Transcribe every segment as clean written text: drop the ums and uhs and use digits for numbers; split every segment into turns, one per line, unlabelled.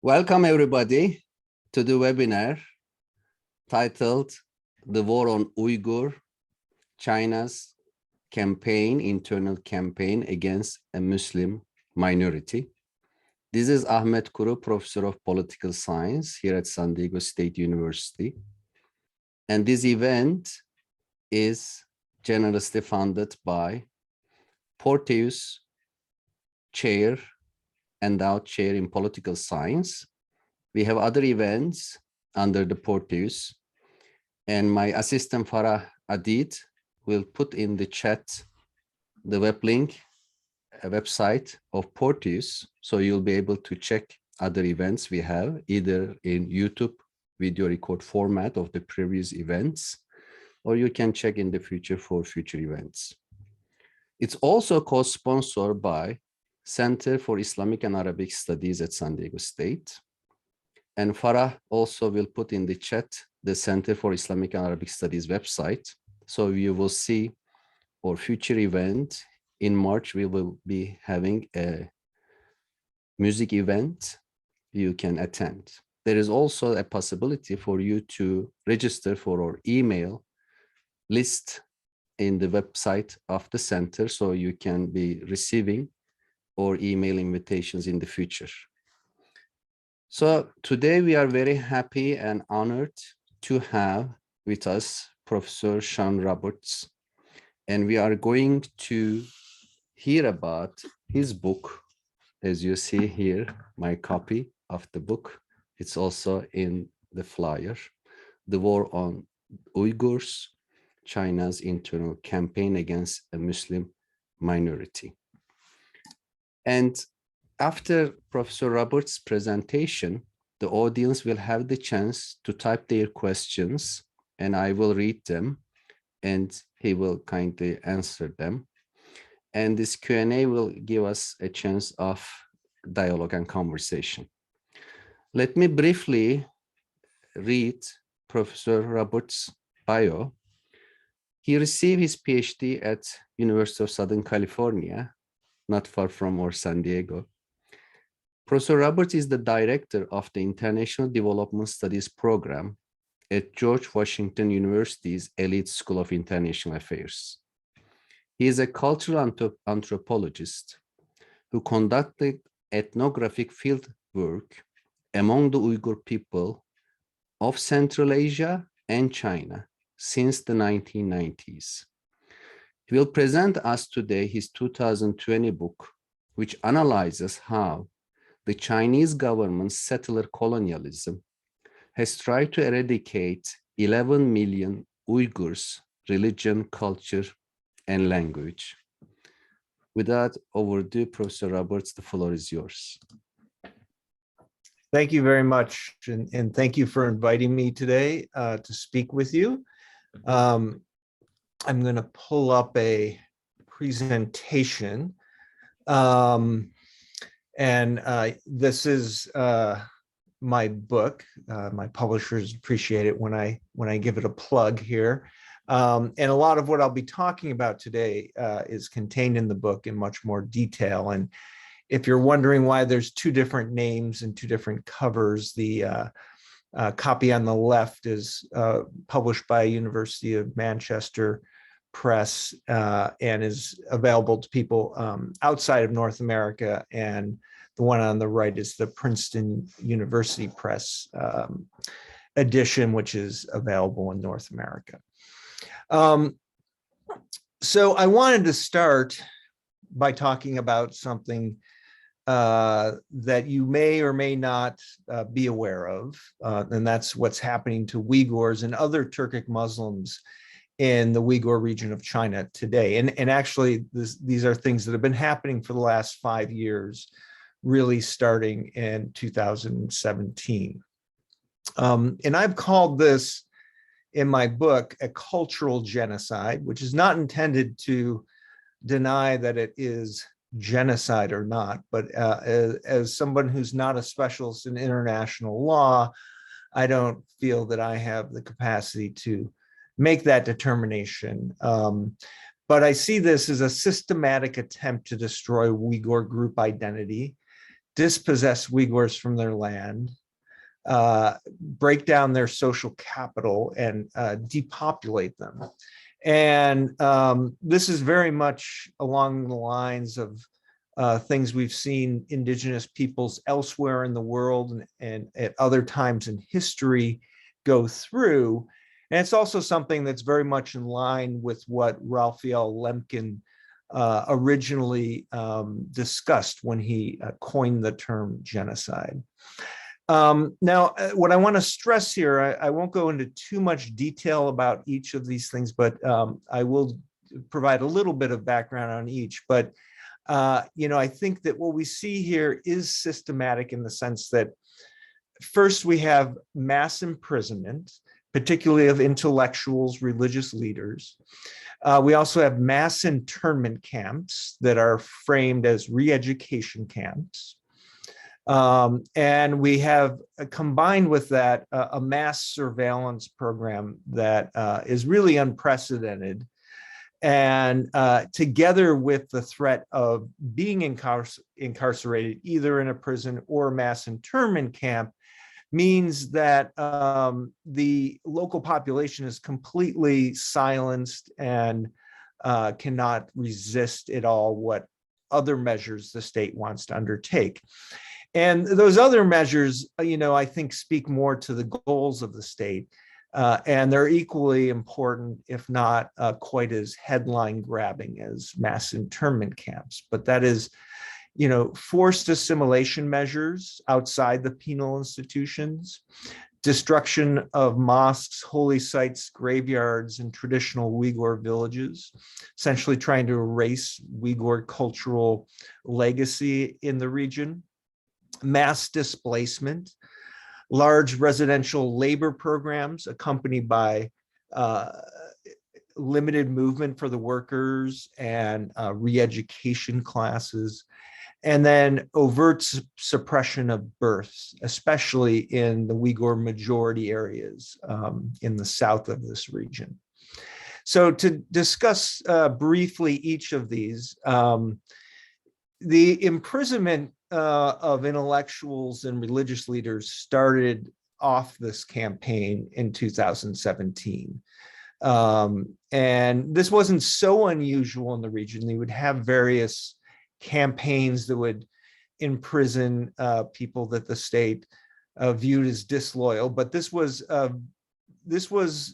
Welcome everybody to the webinar titled The War on Uyghur, China's internal campaign against a Muslim minority. This is Ahmet Kuru, Professor of Political Science here at San Diego State University. And this event is generously funded by Porteus Chair, Endowed Chair in Political Science. We have other events under the Porteus, and my assistant Farah Adid will put in the chat the web link, a website of Porteus, so you'll be able to check other events we have, either in YouTube video record format of the previous events, or you can check in the future for future events. It's also co-sponsored by Center for Islamic and Arabic Studies at San Diego State. And Farah also will put in the chat the Center for Islamic and Arabic Studies website. So you will see our future event. In March, we will be having a music event you can attend. There is also a possibility for you to register for our email list in the website of the center, so you can be receiving or email invitations in the future. So today we are very happy and honored to have with us Professor Sean Roberts, and we are going to hear about his book. As you see here, my copy of the book, it's also in the flyer, The War on Uyghurs, China's internal campaign against a Muslim minority. And after Professor Roberts' presentation, the audience will have the chance to type their questions, and I will read them, and he will kindly answer them. And this Q&A will give us a chance of dialogue and conversation. Let me briefly read Professor Roberts' bio. He received his PhD at University of Southern California, not far from our San Diego. Professor Roberts is the director of the International Development Studies program at George Washington University's Elite School of International Affairs. He is a cultural anthropologist who conducted ethnographic field work among the Uyghur people of Central Asia and China since the 1990s. He will present us today his 2020 book, which analyzes how the Chinese government's settler colonialism has tried to eradicate 11 million Uyghurs' religion, culture, and language. Without overdue, Professor Roberts, the floor is yours.
Thank you very much, and thank you for inviting me today to speak with you. I'm going to pull up a presentation, this is my book. My publishers appreciate it when I give it a plug here, and a lot of what I'll be talking about today is contained in the book in much more detail. And if you're wondering why there's two different names and two different covers, the copy on the left is published by University of Manchester Press and is available to people outside of North America, and the one on the right is the Princeton University Press edition, which is available in North America. So I wanted to start by talking about something that you may or may not be aware of, and that's what's happening to Uyghurs and other Turkic Muslims in the Uyghur region of China today. And actually, these are things that have been happening for the last 5 years, really starting in 2017. And I've called this in my book a cultural genocide, which is not intended to deny that it is genocide or not, but as someone who's not a specialist in international law, I don't feel that I have the capacity to make that determination. But I see this as a systematic attempt to destroy Uyghur group identity dispossess Uyghurs from their land, break down their social capital, and depopulate them. And this is very much along the lines of things we've seen indigenous peoples elsewhere in the world and at other times in history go through. And it's also something that's very much in line with what Raphael Lemkin originally discussed when he coined the term genocide. Now, what I want to stress here, I won't go into too much detail about each of these things, but I will provide a little bit of background on each. But, I think that what we see here is systematic in the sense that first we have mass imprisonment, particularly of intellectuals, religious leaders. We also have mass internment camps that are framed as re-education camps. And we have combined with that a mass surveillance program that is really unprecedented. And together with the threat of being incarcerated either in a prison or a mass internment camp means that the local population is completely silenced and cannot resist at all what other measures the state wants to undertake. And those other measures, I think speak more to the goals of the state. And they're equally important, if not quite as headline grabbing as mass internment camps. But that is, forced assimilation measures outside the penal institutions, destruction of mosques, holy sites, graveyards, and traditional Uyghur villages, essentially trying to erase Uyghur cultural legacy in the region. Mass displacement, large residential labor programs accompanied by limited movement for the workers and re-education classes, and then overt suppression of births, especially in the Uyghur majority areas in the south of this region. So to discuss briefly each of these, the imprisonment of intellectuals and religious leaders started off this campaign in 2017. And this wasn't so unusual in the region. They would have various campaigns that would imprison people that the state viewed as disloyal, but this was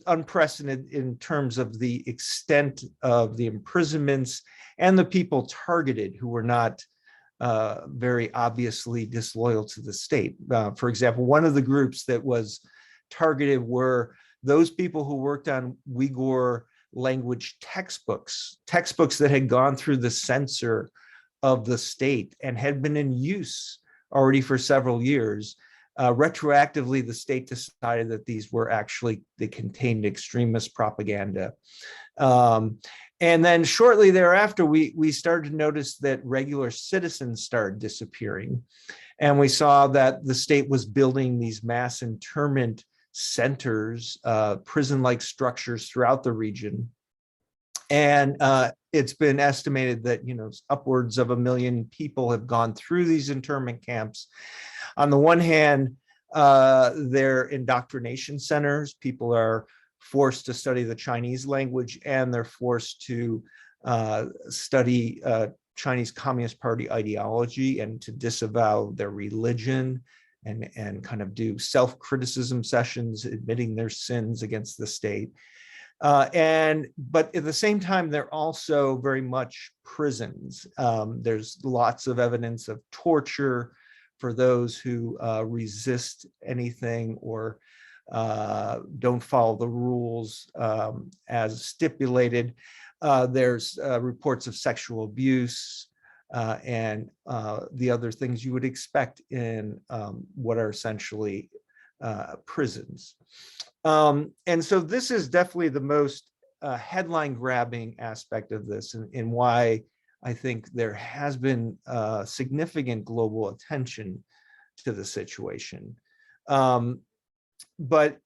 unprecedented in terms of the extent of the imprisonments and the people targeted who were not very obviously disloyal to the state. For example, one of the groups that was targeted were those people who worked on Uyghur language textbooks that had gone through the censor of the state and had been in use already for several years. Retroactively, the state decided that these were actually, they contained extremist propaganda. And then shortly thereafter, we started to notice that regular citizens started disappearing. And we saw that the state was building these mass internment centers, prison-like structures throughout the region. And it's been estimated that, upwards of 1 million people have gone through these internment camps. On the one hand, they're indoctrination centers. People are forced to study the Chinese language, and they're forced to study Chinese Communist Party ideology and to disavow their religion and kind of do self-criticism sessions, admitting their sins against the state. But at the same time, they're also very much prisons. There's lots of evidence of torture for those who resist anything or don't follow the rules as stipulated. There's reports of sexual abuse and the other things you would expect in what are essentially prisons. And so this is definitely the most headline grabbing aspect of this, and why I think there has been significant global attention to the situation. But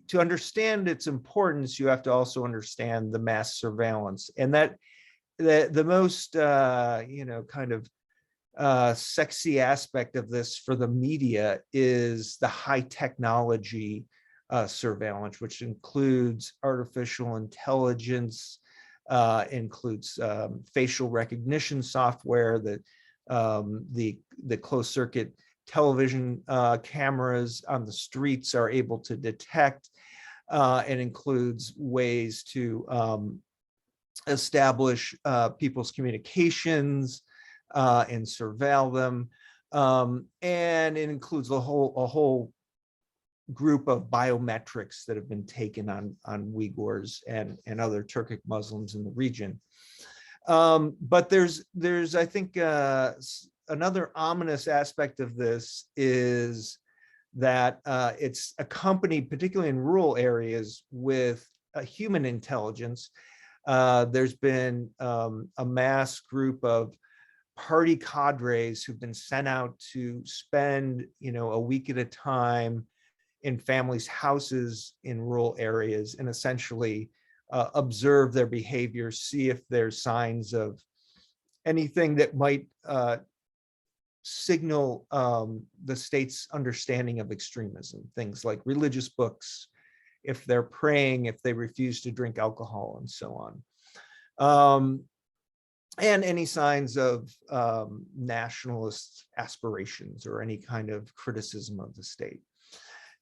to understand its importance, you have to also understand the mass surveillance, and that the most kind of sexy aspect of this for the media is the high technology surveillance, which includes artificial intelligence, includes facial recognition software, that the closed circuit television cameras on the streets are able to detect. It includes ways to establish people's communications and surveil them. And it includes a whole group of biometrics that have been taken on Uyghurs and other Turkic Muslims in the region. But there's I think another ominous aspect of this is that it's accompanied, particularly in rural areas, with a human intelligence. There's been a mass group of party cadres who've been sent out to spend, a week at a time in families' houses in rural areas and essentially observe their behavior, see if there's signs of anything that might signal the state's understanding of extremism, things like religious books, if they're praying, if they refuse to drink alcohol, and so on. And any signs of nationalist aspirations or any kind of criticism of the state.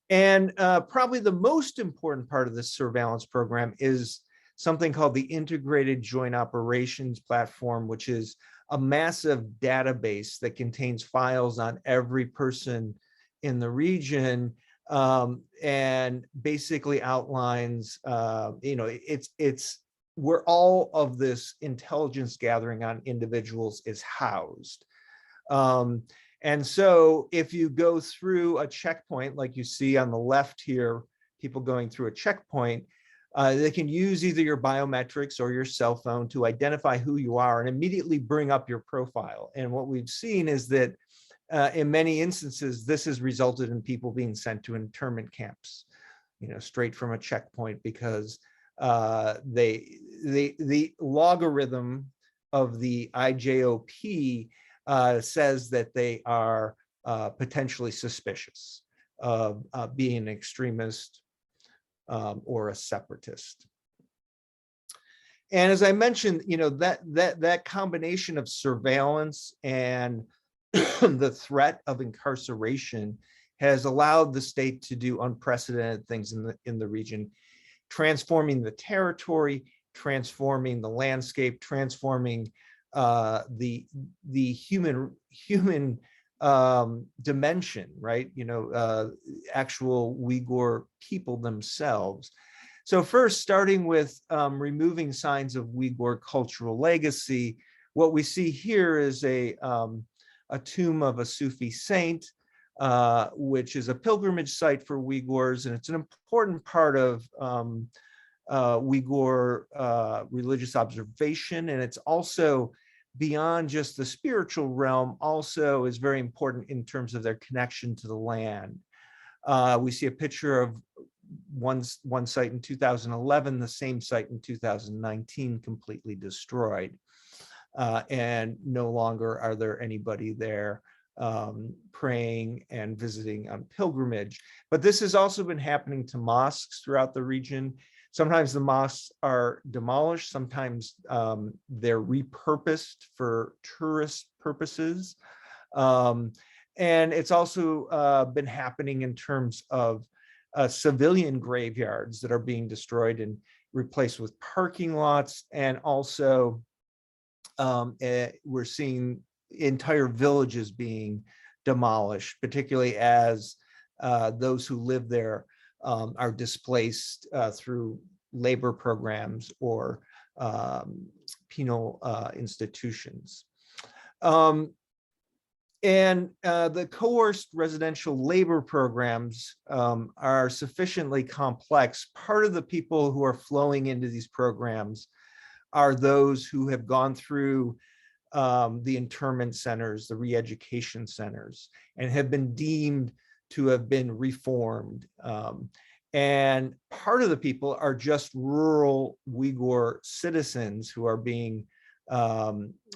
And probably the most important part of this surveillance program is something called the Integrated Joint Operations Platform, which is a massive database that contains files on every person in the region, and basically outlines, it's where all of this intelligence gathering on individuals is housed. And so if you go through a checkpoint, like you see on the left here, people going through a checkpoint, they can use either your biometrics or your cell phone to identify who you are and immediately bring up your profile. And what we've seen is that in many instances, this has resulted in people being sent to internment camps, straight from a checkpoint, because the logarithm of the IJOP says that they are potentially suspicious of being an extremist or a separatist. And as I mentioned, that combination of surveillance and the threat of incarceration has allowed the state to do unprecedented things in the region, transforming the territory, transforming the landscape, transforming the human dimension, right? Actual Uyghur people themselves. So first, starting with removing signs of Uyghur cultural legacy, what we see here is a tomb of a Sufi saint, which is a pilgrimage site for Uyghurs, and it's an important part of Uyghur religious observation, and it's also beyond just the spiritual realm, also is very important in terms of their connection to the land. We see a picture of one site in 2011, the same site in 2019, completely destroyed. And no longer are there anybody there praying and visiting on pilgrimage. But this has also been happening to mosques throughout the region. Sometimes the mosques are demolished, sometimes they're repurposed for tourist purposes. And it's also been happening in terms of civilian graveyards that are being destroyed and replaced with parking lots. And also we're seeing entire villages being demolished, particularly as those who live there are displaced through labor programs or penal institutions. And the coerced residential labor programs are sufficiently complex. Part of the people who are flowing into these programs are those who have gone through the internment centers, the re-education centers, and have been deemed to have been reformed. And part of the people are just rural Uyghur citizens who are being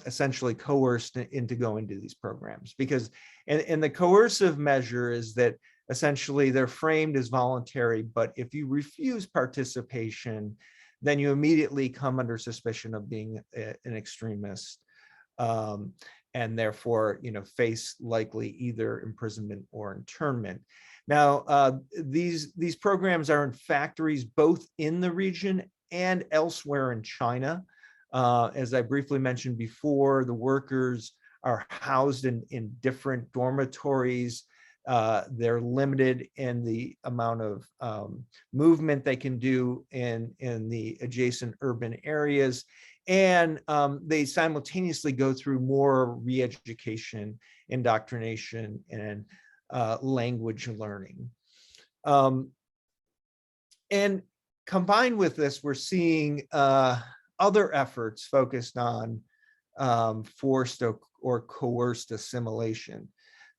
essentially coerced into going to these programs. Because, and the coercive measure is that essentially they're framed as voluntary, but if you refuse participation, then you immediately come under suspicion of being an extremist, and therefore, face likely either imprisonment or internment. Now, these programs are in factories both in the region and elsewhere in China. As I briefly mentioned before, the workers are housed in different dormitories. They're limited in the amount of movement they can do in the adjacent urban areas. And they simultaneously go through more re-education, indoctrination, and language learning. And combined with this, we're seeing other efforts focused on forced or coerced assimilation.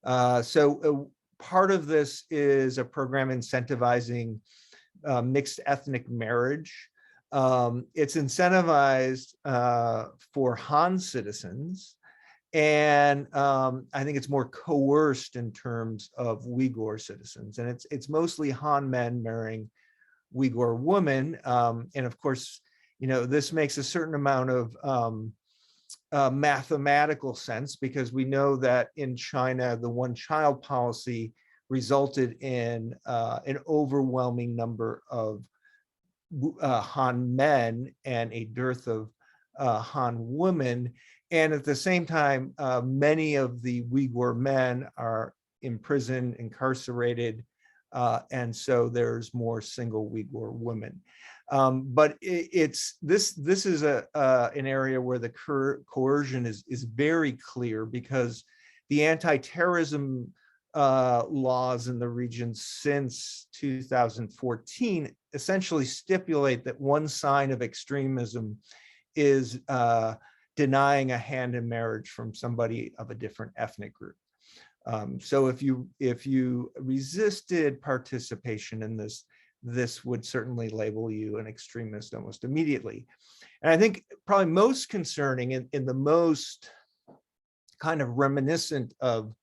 So part of this is a program incentivizing mixed ethnic marriage. It's incentivized for Han citizens, and I think it's more coerced in terms of Uyghur citizens. And it's mostly Han men marrying Uyghur women. And of course, this makes a certain amount of mathematical sense, because we know that in China, the one-child policy resulted in an overwhelming number of Han men and a dearth of Han women. And at the same time, many of the Uyghur men are imprisoned, incarcerated, and so there's more single Uyghur women. But this is an area where the coercion is very clear, because the anti-terrorism laws in the region since 2014 essentially stipulate that one sign of extremism is denying a hand in marriage from somebody of a different ethnic group. So if you resisted participation in this would certainly label you an extremist almost immediately. And I think probably most concerning, in the most kind of reminiscent of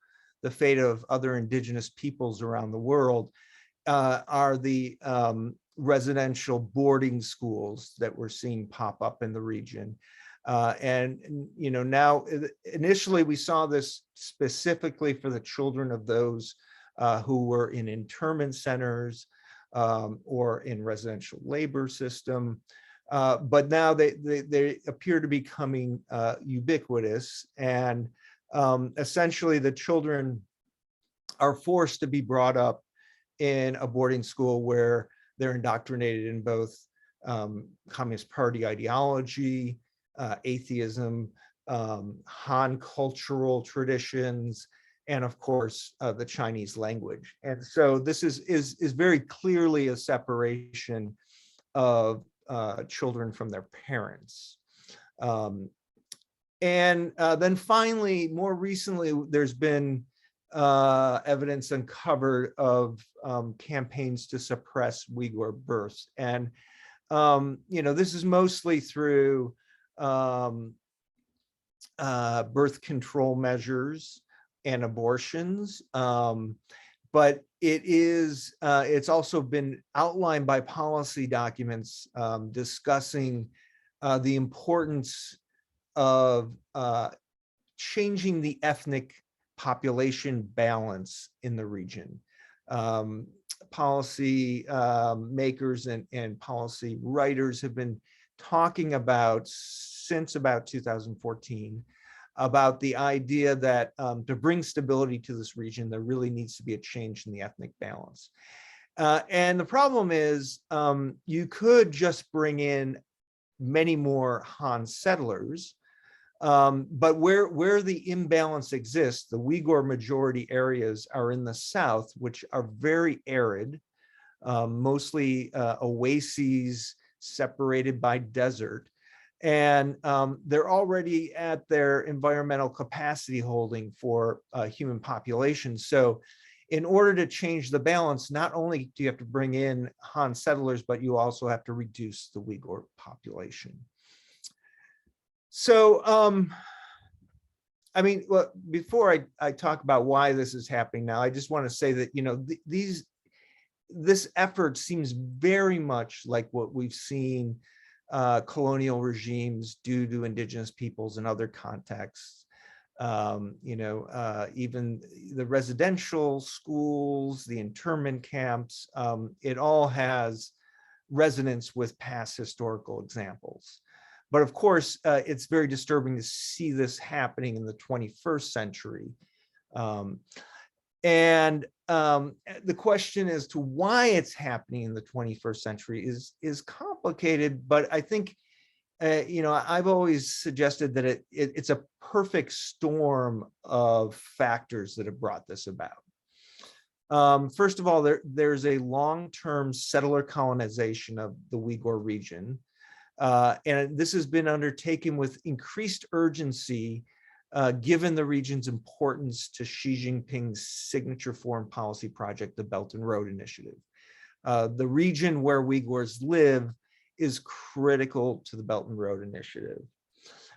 the fate of other indigenous peoples around the world, are the residential boarding schools that we're seeing pop up in the region. And now, initially we saw this specifically for the children of those who were in internment centers or in residential labor system. But now they appear to be becoming ubiquitous, and essentially the children are forced to be brought up in a boarding school where they're indoctrinated in both Communist Party ideology, atheism, Han cultural traditions, and of course the Chinese language. And so this is very clearly a separation of children from their parents. And then finally, more recently, there's been evidence uncovered of campaigns to suppress Uyghur births. And this is mostly through birth control measures and abortions, but it's also been outlined by policy documents discussing the importance of changing the ethnic population balance in the region. Policy makers and policy writers have been talking about, since about 2014, about the idea that to bring stability to this region, there really needs to be a change in the ethnic balance. And the problem is, you could just bring in many more Han settlers, but where the imbalance exists, the Uyghur majority areas are in the south, which are very arid, mostly oases separated by desert. And they're already at their environmental capacity holding for human population. So in order to change the balance, not only do you have to bring in Han settlers, but you also have to reduce the Uyghur population. So, I mean, well, before I talk about why this is happening now, I just want to say that, you know, this effort seems very much like what we've seen colonial regimes do to indigenous peoples in other contexts. You know, even the residential schools, the internment camps, it all has resonance with past historical examples. But of course, it's very disturbing to see this happening in the 21st century. And the question as to why it's happening in the 21st century is complicated, but I think, you know, I've always suggested that it's a perfect storm of factors that have brought this about. First of all, there's a long-term settler colonization of the Uyghur region. And this has been undertaken with increased urgency, given the region's importance to Xi Jinping's signature foreign policy project, the Belt and Road Initiative. The region where Uyghurs live is critical to the Belt and Road Initiative.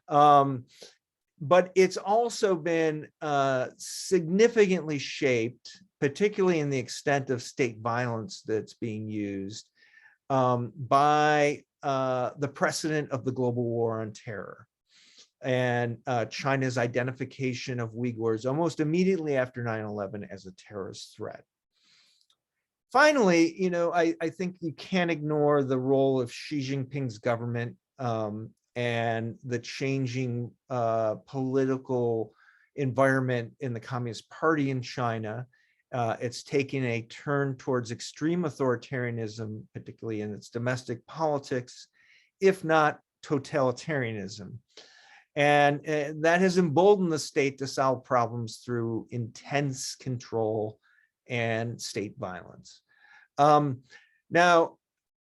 But it's also been significantly shaped, particularly in the extent of state violence that's being used, by the precedent of the global war on terror and China's identification of Uyghurs almost immediately after 9/11 as a terrorist threat. Finally, you know, I think you can't ignore the role of Xi Jinping's government and the changing political environment in the Communist Party in China. It's taking a turn towards extreme authoritarianism, particularly in its domestic politics, if not totalitarianism. And that has emboldened the state to solve problems through intense control and state violence. Now,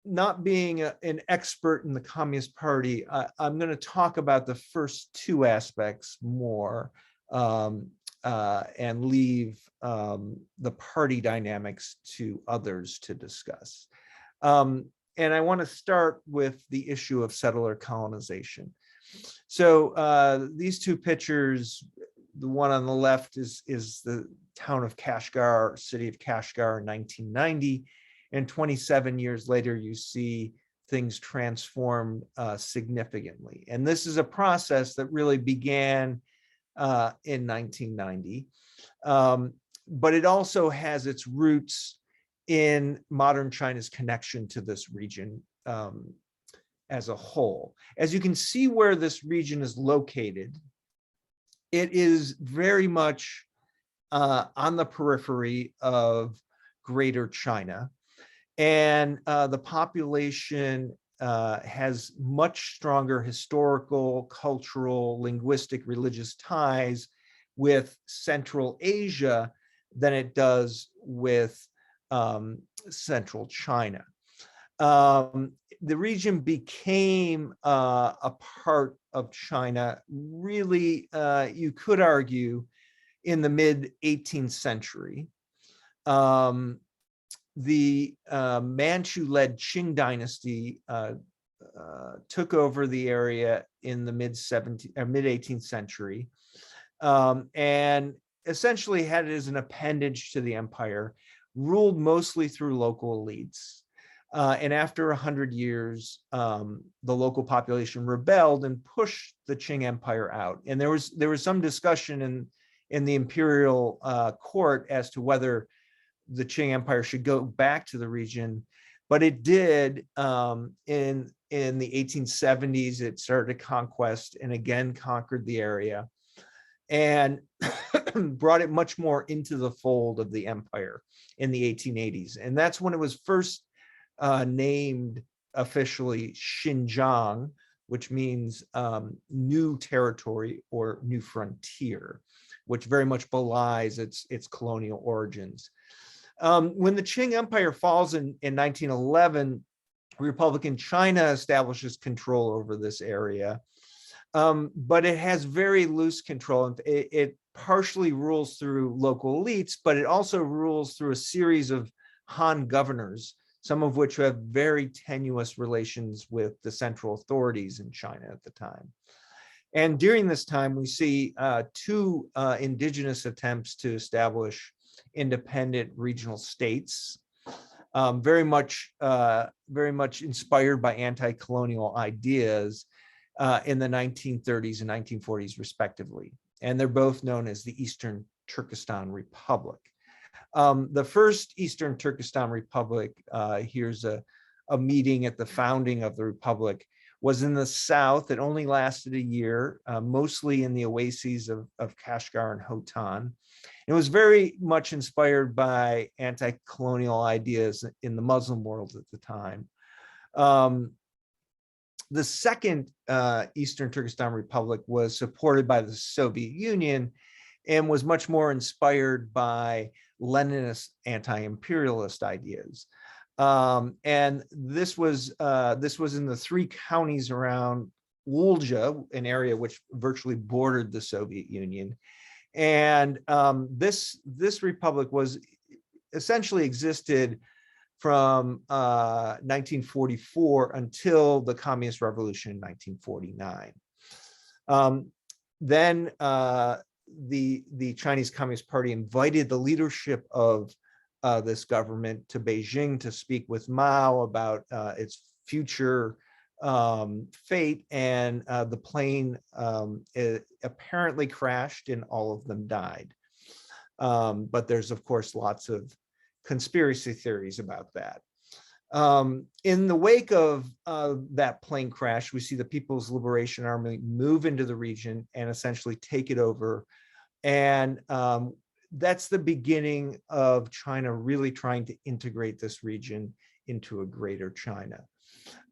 not being an expert in the Communist Party, I'm going to talk about the first two aspects more and leave the party dynamics to others to discuss. And I want to start with the issue of settler colonization. So these two pictures, the one on the left is the town of Kashgar, city of Kashgar in 1990. And 27 years later, you see things transformed significantly. And this is a process that really began in 1990. But it also has its roots in modern China's connection to this region as a whole. As you can see where this region is located, it is very much on the periphery of Greater China. And the population has much stronger historical, cultural, linguistic, religious ties with Central Asia than it does with Central China. The region became a part of China, really, you could argue, in the mid-18th century. The Manchu-led Qing dynasty took over the area in the mid-18th century and essentially had it as an appendage to the empire, ruled mostly through local elites. And after 100 years, the local population rebelled and pushed the Qing Empire out. And there was some discussion in the imperial court as to whether the Qing Empire should go back to the region, but it did. In the 1870s, it started a conquest and again conquered the area and brought it much more into the fold of the empire in the 1880s. And that's when it was first named officially Xinjiang, which means new territory or new frontier, which very much belies its colonial origins. When the Qing Empire falls in 1911, Republican China establishes control over this area, but it has very loose control. It partially rules through local elites, but it also rules through a series of Han governors, some of which have very tenuous relations with the central authorities in China at the time. And during this time, we see two indigenous attempts to establish independent regional states, very much inspired by anti-colonial ideas in the 1930s and 1940s, respectively. And they're both known as the Eastern Turkestan Republic. The first Eastern Turkestan Republic, here's a meeting at the founding of the Republic, was in the south. It only lasted a year, mostly in the oases of Kashgar and Hotan. It was very much inspired by anti-colonial ideas in the Muslim world at the time. The second Eastern Turkestan Republic was supported by the Soviet Union and was much more inspired by Leninist anti-imperialist ideas. And this was in the three counties around Volga, an area which virtually bordered the Soviet Union. And this republic was essentially existed from 1944 until the Communist Revolution in 1949. Then the Chinese Communist Party invited the leadership of this government to Beijing to speak with Mao about its future fate, and the plane apparently crashed and all of them died. But there's, of course, lots of conspiracy theories about that. In the wake of that plane crash, we see the People's Liberation Army move into the region and essentially take it over. And that's the beginning of China really trying to integrate this region into a greater China.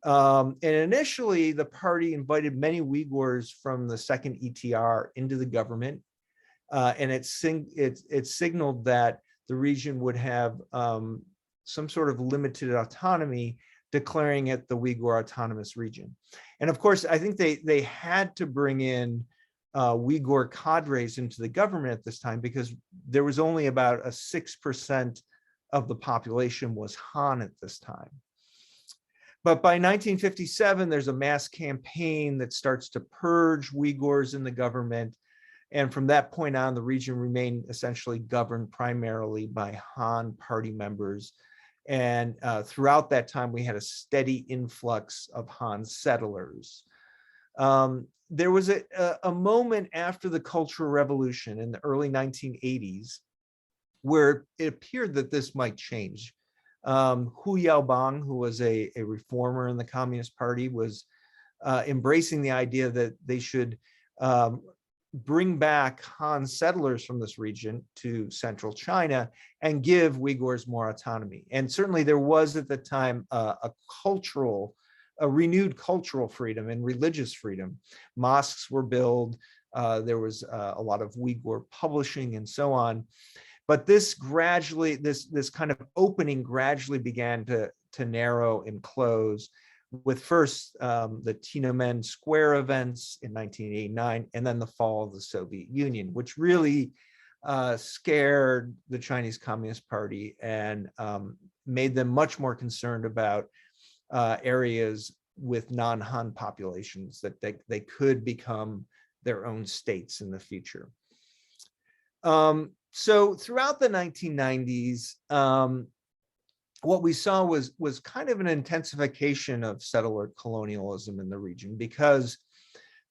And initially, the party invited many Uyghurs from the second ETR into the government, and it signaled that the region would have some sort of limited autonomy, declaring it the Uyghur Autonomous Region. And of course, I think they had to bring in Uyghur cadres into the government at this time, because there was only about a 6% of the population was Han at this time. But by 1957, there's a mass campaign that starts to purge Uyghurs in the government. And from that point on, the region remained essentially governed primarily by Han party members. And throughout that time, we had a steady influx of Han settlers. There was a moment after the Cultural Revolution in the early 1980s where it appeared that this might change. Hu Yaobang, who was a reformer in the Communist Party, was embracing the idea that they should bring back Han settlers from this region to central China and give Uyghurs more autonomy. And certainly there was at the time a renewed cultural freedom and religious freedom. Mosques were built, there was a lot of Uyghur publishing and so on. But this gradually, this kind of opening gradually began to narrow and close, with first the Tiananmen Square events in 1989, and then the fall of the Soviet Union, which really scared the Chinese Communist Party and made them much more concerned about areas with non-Han populations, that they could become their own states in the future. So throughout the 1990s, what we saw was kind of an intensification of settler colonialism in the region, because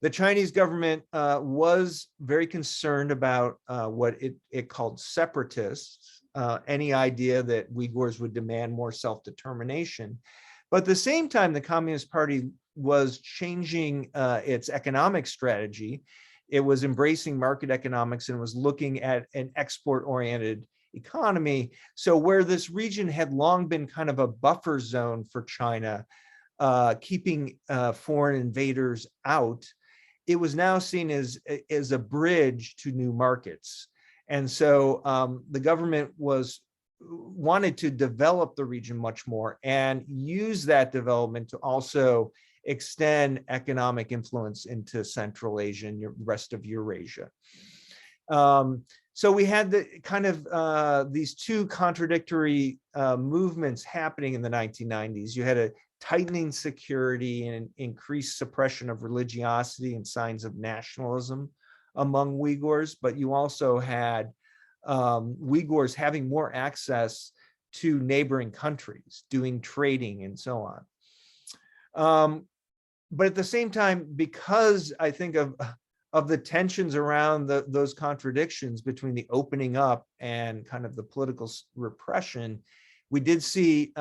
the Chinese government was very concerned about what it called separatists, any idea that Uyghurs would demand more self-determination. But at the same time, the Communist Party was changing its economic strategy. It was embracing market economics and was looking at an export-oriented economy. So where this region had long been kind of a buffer zone for China, keeping foreign invaders out, it was now seen as a bridge to new markets. And so the government wanted to develop the region much more and use that development to also extend economic influence into Central Asia and the rest of Eurasia. So we had the kind of these two contradictory movements happening in the 1990s. You had tightening security and increased suppression of religiosity and signs of nationalism among Uyghurs, but you also had Uyghurs having more access to neighboring countries, doing trading and so on. But at the same time, because I think of the tensions around those contradictions between the opening up and kind of the political repression, we did see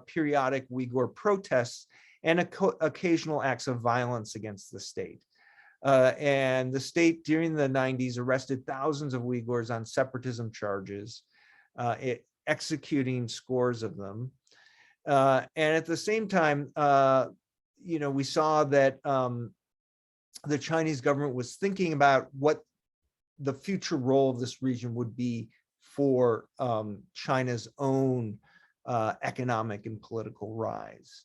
periodic Uyghur protests and occasional acts of violence against the state. And the state during the 90s arrested thousands of Uyghurs on separatism charges, executing scores of them. And at the same time, we saw that the Chinese government was thinking about what the future role of this region would be for China's own economic and political rise.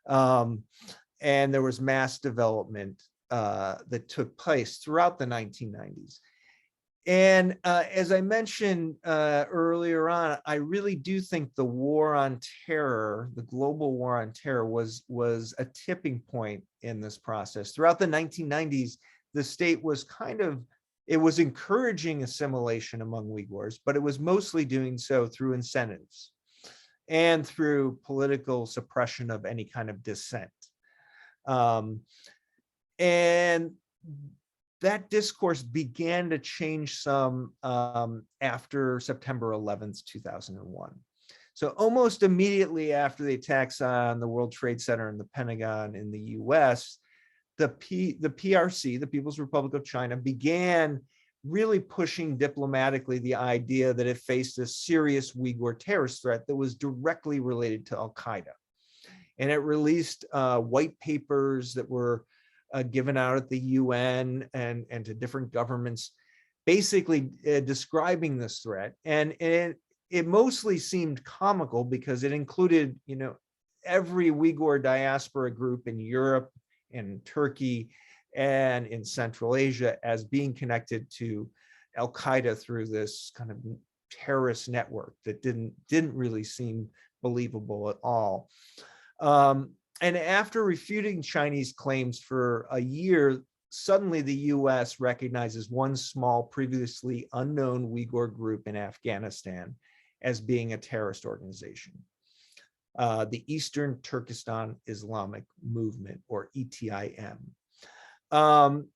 And there was mass development that took place throughout the 1990s. And as I mentioned earlier on, I really do think the war on terror, the global war on terror, was a tipping point in this process. Throughout the 1990s, the state was it was encouraging assimilation among Uyghurs, but it was mostly doing so through incentives and through political suppression of any kind of dissent. And that discourse began to change some after September 11th, 2001. So almost immediately after the attacks on the World Trade Center and the Pentagon in the US, the PRC, the People's Republic of China, began really pushing diplomatically the idea that it faced a serious Uyghur terrorist threat that was directly related to Al-Qaeda. And it released white papers that were given out at the UN and to different governments, basically describing this threat. And it mostly seemed comical because it included, every Uyghur diaspora group in Europe and Turkey and in Central Asia as being connected to Al-Qaeda through this kind of terrorist network that didn't really seem believable at all. And after refuting Chinese claims for a year, suddenly the US recognizes one small, previously unknown Uyghur group in Afghanistan as being a terrorist organization, the Eastern Turkestan Islamic Movement, or ETIM. And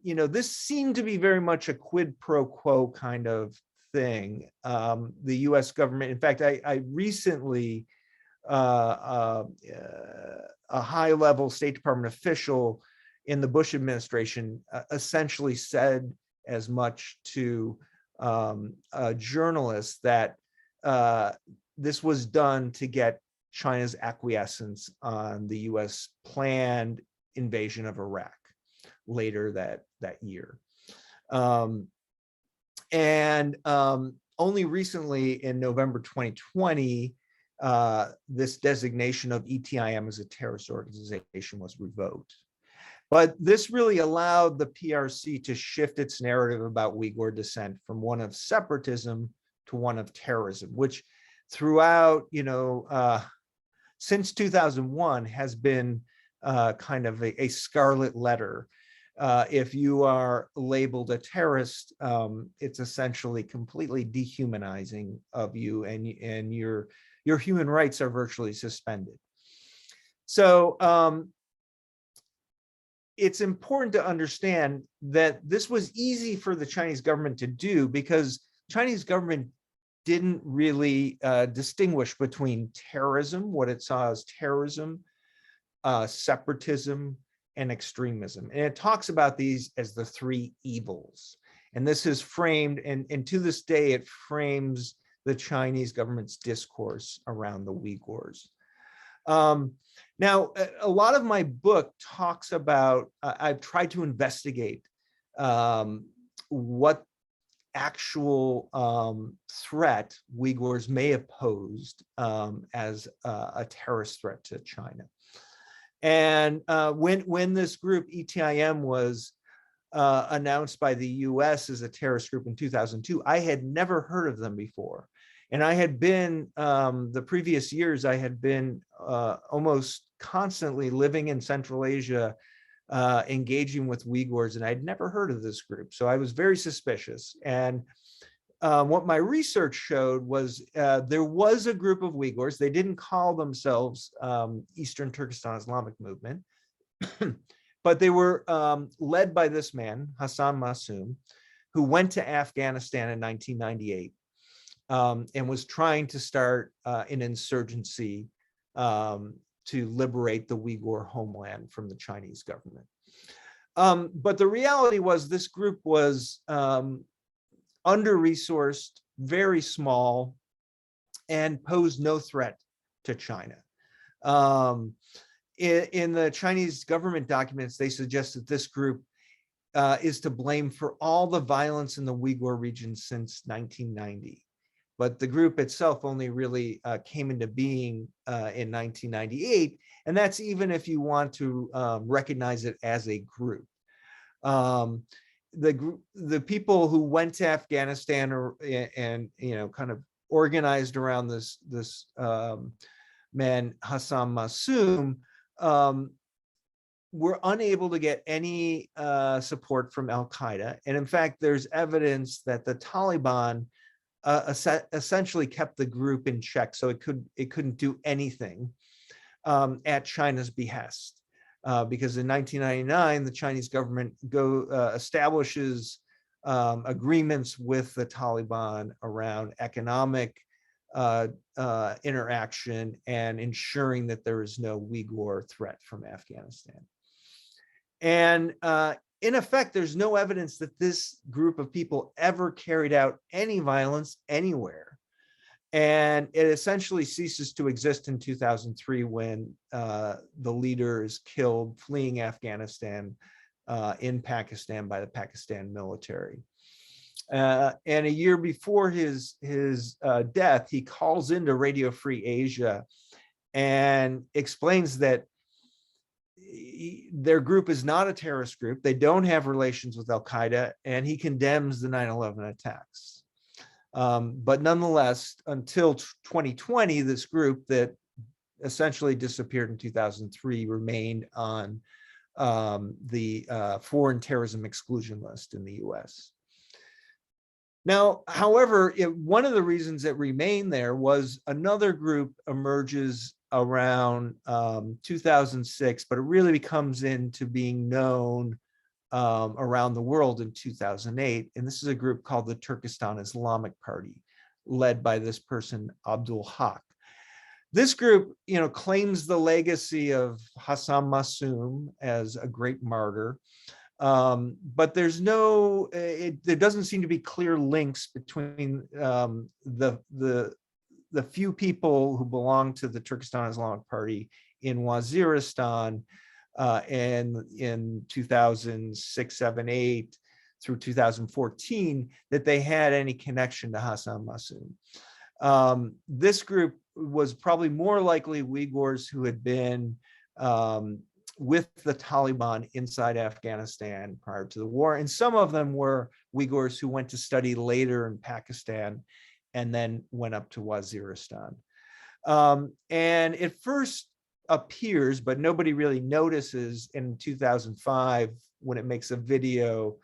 this seemed to be very much a quid pro quo kind of thing. The US government, in fact, I recently, a high-level State Department official in the Bush administration essentially said as much to a journalist that this was done to get China's acquiescence on the US planned invasion of Iraq later that year. Only recently in November 2020, this designation of ETIM as a terrorist organization was revoked. But this really allowed the PRC to shift its narrative about Uyghur descent from one of separatism to one of terrorism, which throughout, since 2001 has been kind of a scarlet letter. If you are labeled a terrorist, it's essentially completely dehumanizing of you, and your human rights are virtually suspended. So it's important to understand that this was easy for the Chinese government to do because Chinese government didn't really distinguish between terrorism, what it saw as terrorism, separatism, and extremism. And it talks about these as the three evils. And this is framed, and to this day, it frames the Chinese government's discourse around the Uyghurs. Now, a lot of my book talks about, I've tried to investigate what actual threat Uyghurs may have posed as a terrorist threat to China. And when this group ETIM was announced by the US as a terrorist group in 2002, I had never heard of them before. And I had been, the previous years, I had been almost constantly living in Central Asia, engaging with Uyghurs, and I'd never heard of this group. So I was very suspicious. And what my research showed was there was a group of Uyghurs. They didn't call themselves Eastern Turkestan Islamic Movement, but they were led by this man, Hassan Massoum, who went to Afghanistan in 1998 and was trying to start an insurgency to liberate the Uyghur homeland from the Chinese government. But the reality was this group was under-resourced, very small, and posed no threat to China. In the Chinese government documents, they suggest that this group is to blame for all the violence in the Uyghur region since 1990. But the group itself only really came into being in 1998, and that's even if you want to recognize it as a group. The people who went to Afghanistan and kind of organized around this man Hassan Massoum were unable to get any support from Al-Qaeda, and in fact, there's evidence that the Taliban essentially kept the group in check, so it couldn't do anything at China's behest. Because in 1999, the Chinese government establishes agreements with the Taliban around economic interaction and ensuring that there is no Uyghur threat from Afghanistan. And in effect, there's no evidence that this group of people ever carried out any violence anywhere. And it essentially ceases to exist in 2003 when the leader is killed fleeing Afghanistan in Pakistan by the Pakistan military. And a year before his death, he calls into Radio Free Asia and explains that their group is not a terrorist group. They don't have relations with Al-Qaeda, and he condemns the 9/11 attacks. But nonetheless, until 2020, this group that essentially disappeared in 2003 remained on the foreign terrorism exclusion list in the US. Now, however, one of the reasons it remained there was another group emerges around 2006, but it really becomes into being known around the world in 2008. And this is a group called the Turkestan Islamic Party, led by this person, Abdul Haq. This group, claims the legacy of Hassan Massoum as a great martyr. But there doesn't seem to be clear links between the few people who belong to the Turkestan Islamic Party in Waziristan and in 2006, 7, 8 through 2014, that they had any connection to Hassan Massoum. This group was probably more likely Uyghurs who had been with the Taliban inside Afghanistan prior to the war. And some of them were Uyghurs who went to study later in Pakistan and then went up to Waziristan. And it first appears, but nobody really notices, in 2005 when it makes a video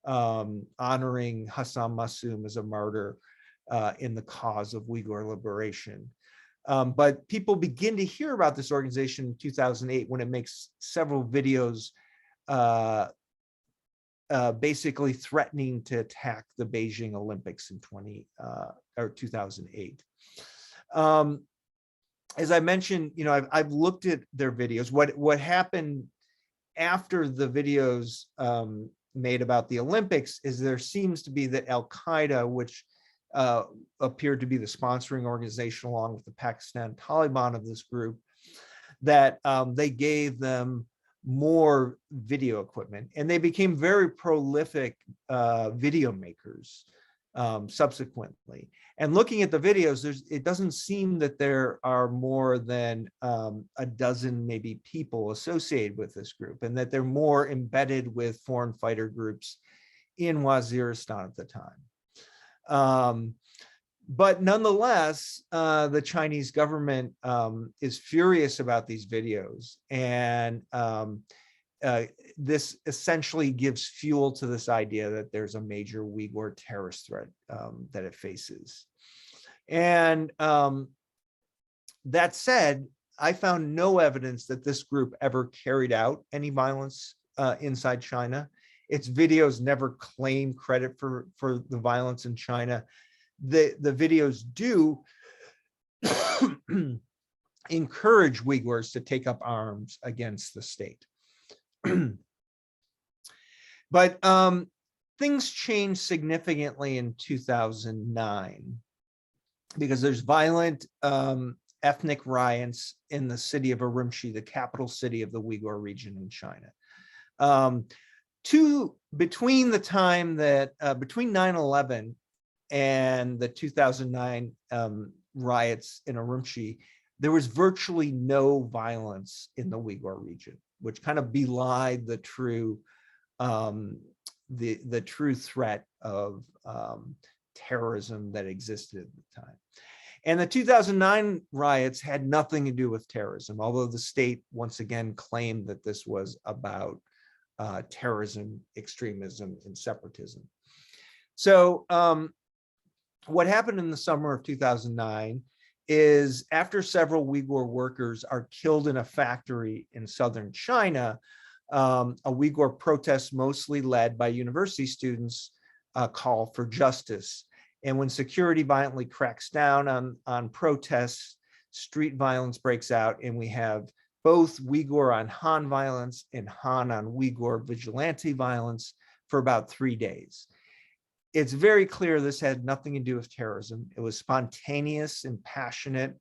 honoring Hassan Massoum as a martyr in the cause of Uyghur liberation. But people begin to hear about this organization in 2008 when it makes several videos basically threatening to attack the Beijing Olympics in 2008. As I mentioned, I've looked at their videos. What happened after the videos made about the Olympics is there seems to be that Al-Qaeda, which appeared to be the sponsoring organization along with the Pakistan Taliban of this group, that they gave them more video equipment, and they became very prolific video makers subsequently. And looking at the videos, it doesn't seem that there are more than a dozen maybe people associated with this group, and that they're more embedded with foreign fighter groups in Waziristan at the time. But nonetheless, the Chinese government is furious about these videos, and this essentially gives fuel to this idea that there's a major Uyghur terrorist threat that it faces. And that said, I found no evidence that this group ever carried out any violence inside China. Its videos never claim credit for the violence in China. The videos do encourage Uyghurs to take up arms against the state. But things changed significantly in 2009 because there's violent ethnic riots in the city of Urumqi, the capital city of the Uyghur region in China. Between the time that between 9/11 and the 2009 riots in Urumqi, there was virtually no violence in the Uyghur region, which kind of belied the true the true threat of terrorism that existed at the time. And the 2009 riots had nothing to do with terrorism, although the state once again claimed that this was about terrorism, extremism, and separatism. So what happened in the summer of 2009 is after several Uyghur workers are killed in a factory in southern China, a Uyghur protest mostly led by university students call for justice. And when security violently cracks down on protests, street violence breaks out, and we have both Uyghur on Han violence and Han on Uyghur vigilante violence for about 3 days. It's very clear this had nothing to do with terrorism. It was spontaneous and passionate.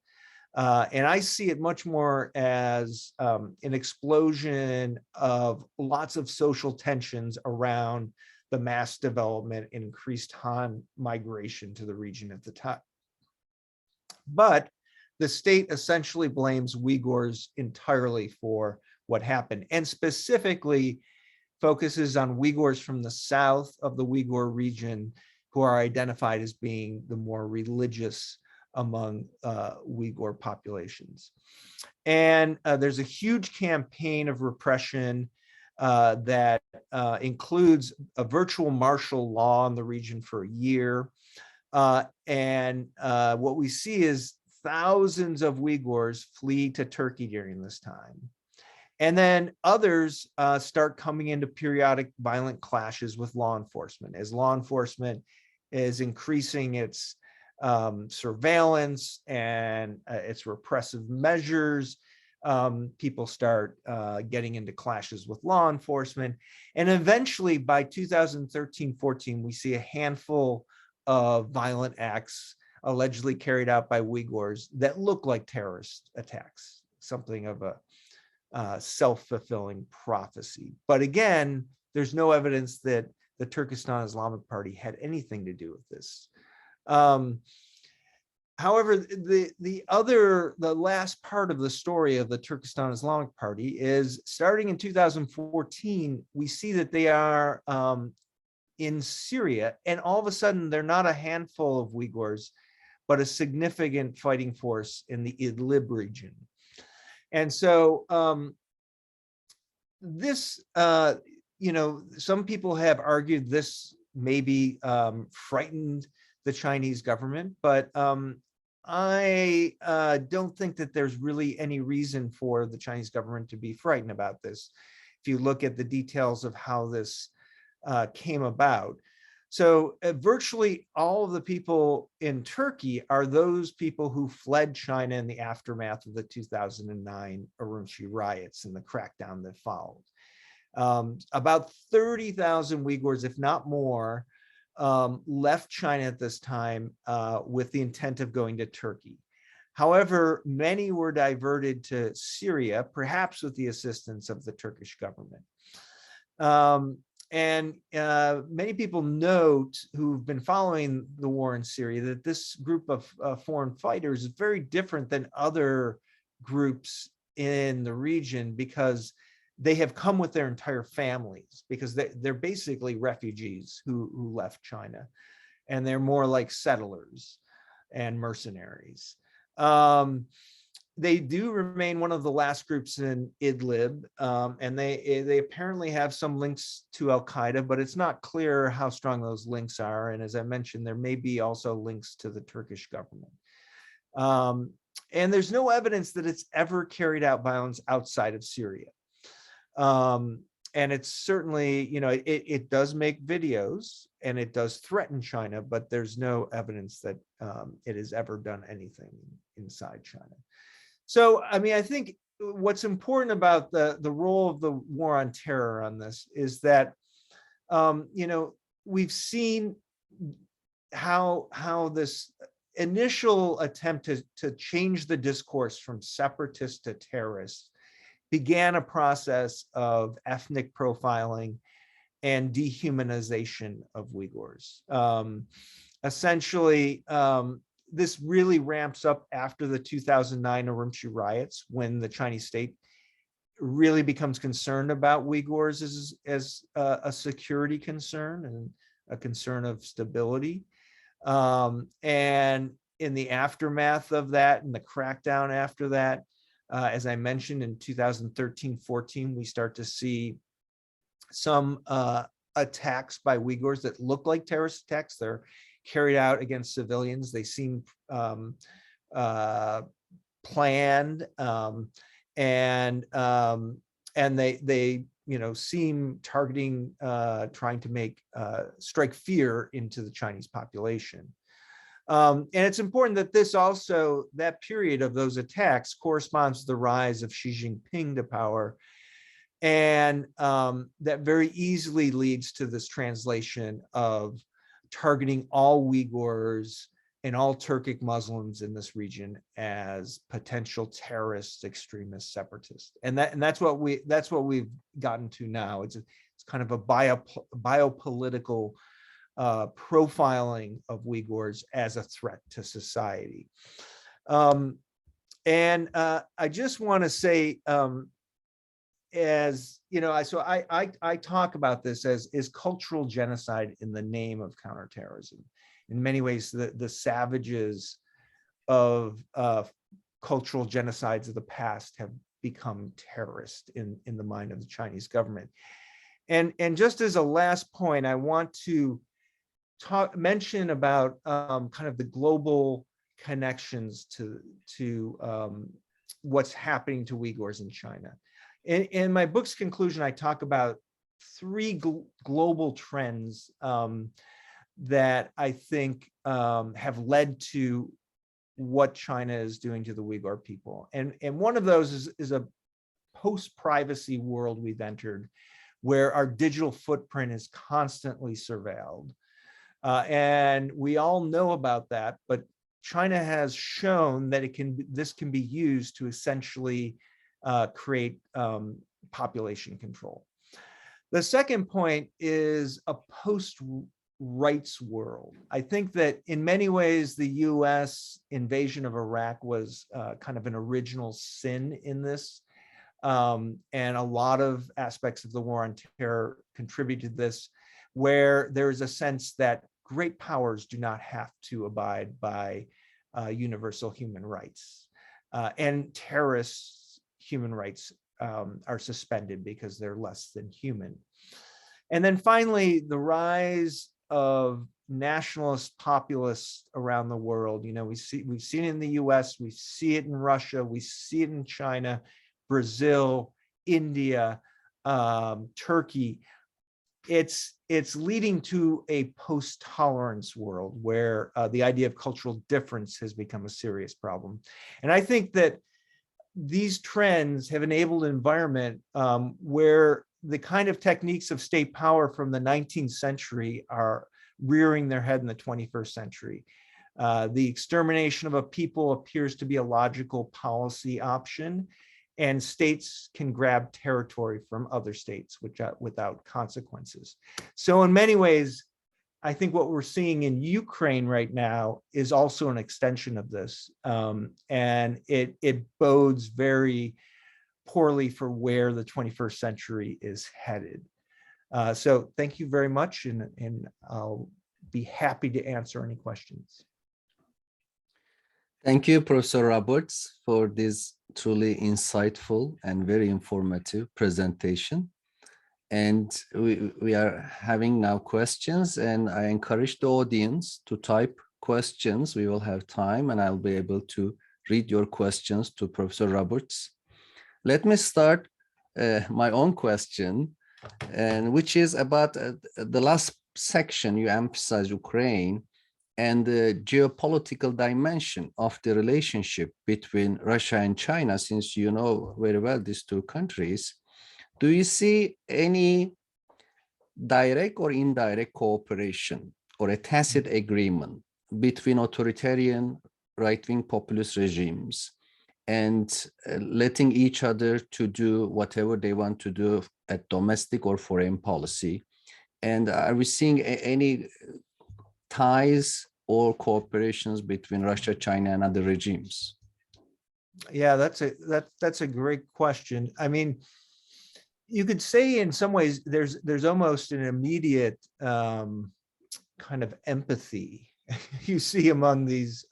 And I see it much more as an explosion of lots of social tensions around the mass development and increased Han migration to the region at the time. But the state essentially blames Uyghurs entirely for what happened, and specifically focuses on Uyghurs from the south of the Uyghur region who are identified as being the more religious among Uyghur populations. And there's a huge campaign of repression that includes a virtual martial law in the region for a year. And what we see is thousands of Uyghurs flee to Turkey during this time. And then others start coming into periodic violent clashes with law enforcement as law enforcement is increasing its surveillance and its repressive measures. People start getting into clashes with law enforcement. And eventually by 2013-14, we see a handful of violent acts allegedly carried out by Uyghurs that look like terrorist attacks, something of a self-fulfilling prophecy. But again, there's no evidence that the Turkestan Islamic Party had anything to do with this. However, the last part of the story of the Turkestan Islamic Party is starting in 2014, we see that they are in Syria, and all of a sudden they're not a handful of Uyghurs, but a significant fighting force in the Idlib region. And so this, some people have argued this maybe frightened the Chinese government, but I don't think that there's really any reason for the Chinese government to be frightened about this. If you look at the details of how this came about. So virtually all of the people in Turkey are those people who fled China in the aftermath of the 2009 Urumqi riots and the crackdown that followed. About 30,000 Uyghurs, if not more, left China at this time with the intent of going to Turkey. However, many were diverted to Syria, perhaps with the assistance of the Turkish government. And many people note who've been following the war in Syria that this group of foreign fighters is very different than other groups in the region because they have come with their entire families, because they're basically refugees who left China, and they're more like settlers. and mercenaries. They do remain one of the last groups in Idlib, and they apparently have some links to Al-Qaeda, but it's not clear how strong those links are. And as I mentioned, there may be also links to the Turkish government. And there's no evidence that it's ever carried out violence outside of Syria. And it's certainly, you know, it does make videos and it does threaten China, but there's no evidence that it has ever done anything inside China. So, I mean, I think what's important about the role of the war on terror on this is that, you know, we've seen how this initial attempt to change the discourse from separatist to terrorist began a process of ethnic profiling and dehumanization of Uyghurs. Essentially, this really ramps up after the 2009 Urumqi riots, when the Chinese state really becomes concerned about Uyghurs as a security concern and a concern of stability. And in the aftermath of that and the crackdown after that, as I mentioned, in 2013-14, we start to see some attacks by Uyghurs that look like terrorist attacks. They're carried out against civilians. They seem planned, and they you know, seem targeting, trying to make strike fear into the Chinese population. And it's important that this also, that period of those attacks corresponds to the rise of Xi Jinping to power. And that very easily leads to this translation of targeting all Uyghurs and all Turkic Muslims in this region as potential terrorists, extremists, separatists. And that's what we've gotten to now. It's kind of a biopolitical profiling of Uyghurs as a threat to society. And I just want to say, as you know, so I talk about this as cultural genocide in the name of counterterrorism. In many ways, the savages of cultural genocides of the past have become terrorist in the mind of the Chinese government. And just as a last point, I want to mention about kind of the global connections to what's happening to Uyghurs in China. In my book's conclusion, I talk about three global trends that I think have led to what China is doing to the Uyghur people. And one of those is a post-privacy world we've entered, where our digital footprint is constantly surveilled. And we all know about that, but China has shown that this can be used to essentially create population control. The second point is a post-rights world. I think that in many ways, the US invasion of Iraq was kind of an original sin in this. And a lot of aspects of the war on terror contributed to this, where there is a sense that great powers do not have to abide by universal human rights. And terrorists' human rights are suspended because they're less than human. And then finally, the rise of nationalist populists around the world. You know, we've seen it in the US, we see it in Russia, we see it in China, Brazil, India, Turkey. It's leading to a post-tolerance world where the idea of cultural difference has become a serious problem. And I think that these trends have enabled an environment where the kind of techniques of state power from the 19th century are rearing their head in the 21st century. The extermination of a people appears to be a logical policy option, and states can grab territory from other states without consequences. So in many ways, I think what we're seeing in Ukraine right now is also an extension of this. And it bodes very poorly for where the 21st century is headed. So thank you very much, and I'll be happy to answer any questions.
Thank you, Professor Roberts, for this truly insightful and very informative presentation. And we are having now questions, and I encourage the audience to type questions. We will have time, and I'll be able to read your questions to Professor Roberts. Let me start my own question, and which is about the last section you emphasize Ukraine and the geopolitical dimension of the relationship between Russia and China, since you know very well these two countries. Do you see any direct or indirect cooperation or a tacit agreement between authoritarian right-wing populist regimes and letting each other to do whatever they want to do at domestic or foreign policy? And are we seeing any ties or cooperations between Russia, China, and other regimes?
Yeah, that's a great question. I mean, you could say in some ways there's almost an immediate kind of empathy you see among these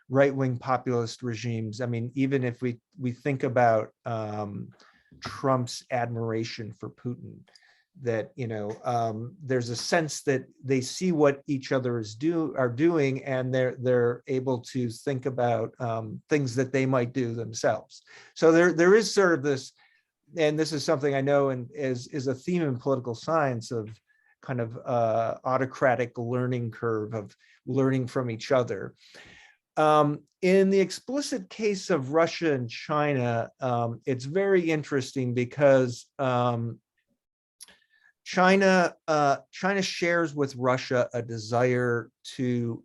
right-wing populist regimes. I mean, even if we think about Trump's admiration for Putin, that there's a sense that they see what each other are doing, and they're able to think about things that they might do themselves. So there is sort of this, and this is something I know and is a theme in political science, of kind of autocratic learning curve of learning from each other. In the explicit case of Russia and China, it's very interesting because China shares with Russia a desire to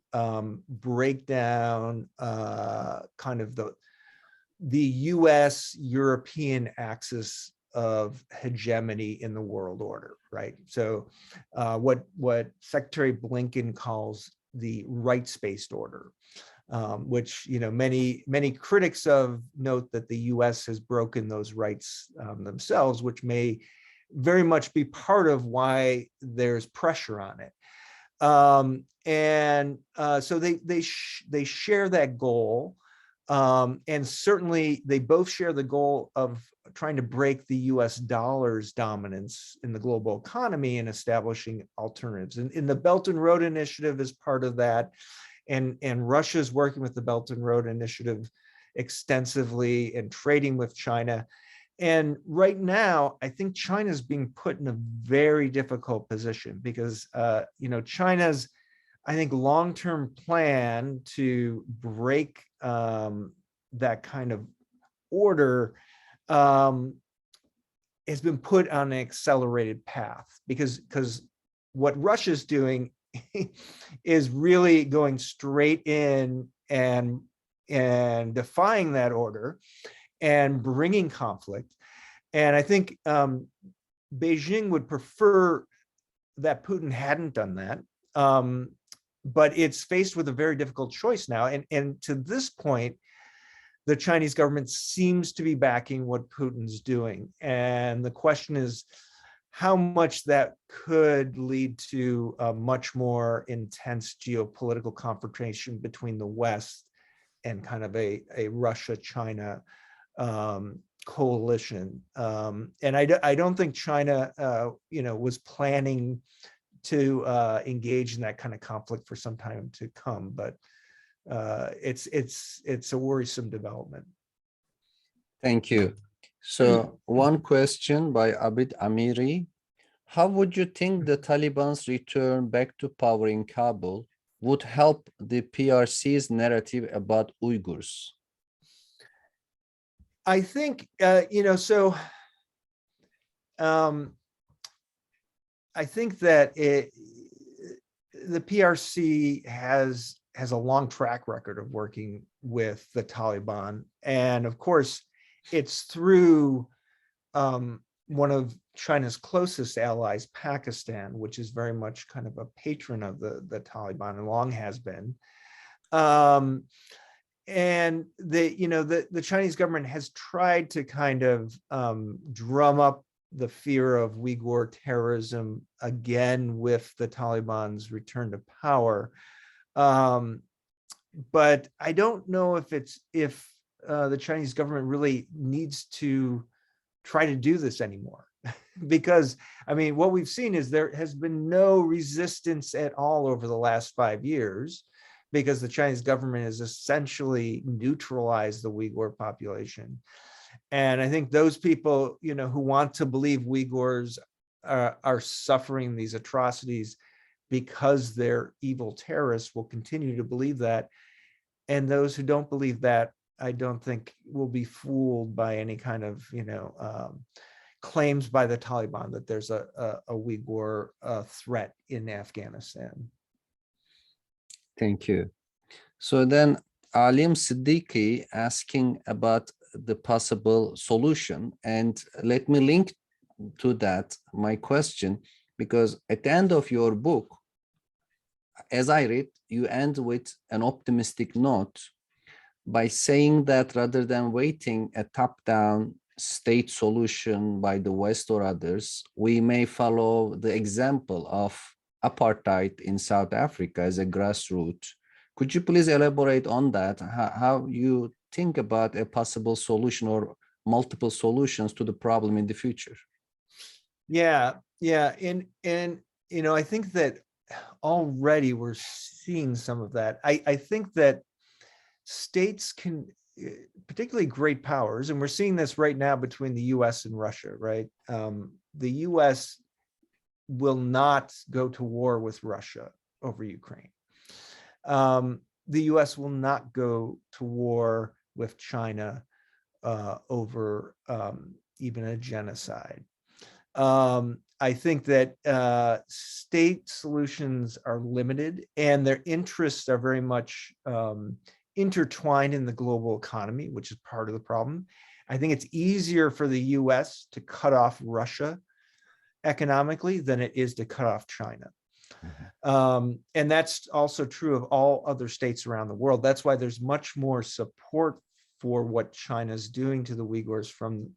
break down kind of the US European axis of hegemony in the world order, right? So what Secretary Blinken calls the rights-based order, which many critics of note that the US has broken those rights themselves, which may very much be part of why there's pressure on it. So they share that goal. And certainly they both share the goal of trying to break the US dollar's dominance in the global economy and establishing alternatives. And the Belt and Road Initiative is part of that. And Russia is working with the Belt and Road Initiative extensively and trading with China. And right now, I think China is being put in a very difficult position because, China's, I think, long-term plan to break that kind of order has been put on an accelerated path because what Russia's doing is really going straight in and defying that order and bringing conflict. And I think Beijing would prefer that Putin hadn't done that. But it's faced with a very difficult choice now. And to this point, the Chinese government seems to be backing what Putin's doing. And the question is how much that could lead to a much more intense geopolitical confrontation between the West and kind of a Russia-China coalition. And I don't think China, was planning to engage in that kind of conflict for some time to come, but it's a worrisome development.
Thank you. So one question by Abid Amiri. How would you think the Taliban's return back to power in Kabul would help the PRC's narrative about Uyghurs?
I think, I think that the PRC has a long track record of working with the Taliban. And of course, it's through one of China's closest allies, Pakistan, which is very much kind of a patron of the Taliban and long has been. And the Chinese government has tried to kind of drum up the fear of Uyghur terrorism again with the Taliban's return to power. but I don't know if the Chinese government really needs to try to do this anymore. Because I mean, what we've seen is there has been no resistance at all over the last 5 years, because the Chinese government has essentially neutralized the Uyghur population. And I think those people, who want to believe Uyghurs are suffering these atrocities because they're evil terrorists will continue to believe that. And those who don't believe that, I don't think will be fooled by any kind of, claims by the Taliban that there's a Uyghur threat in Afghanistan.
Thank you. So then Alim Siddiqui asking about the possible solution, and let me link to that my question, because at the end of your book, as I read, you end with an optimistic note by saying that rather than waiting a top-down state solution by the West or others, we may follow the example of apartheid in South Africa as a grassroots. Could you please elaborate on that, how you think about a possible solution or multiple solutions to the problem in the future?
Yeah. And I think that already we're seeing some of that. I think that states can, particularly great powers, and we're seeing this right now between the US and Russia, right? The US will not go to war with Russia over Ukraine. The US will not go to war with China over even a genocide. I think that state solutions are limited, and their interests are very much intertwined in the global economy, which is part of the problem. I think it's easier for the US to cut off Russia economically than it is to cut off China. And that's also true of all other states around the world. That's why there's much more support for what China's doing to the Uyghurs from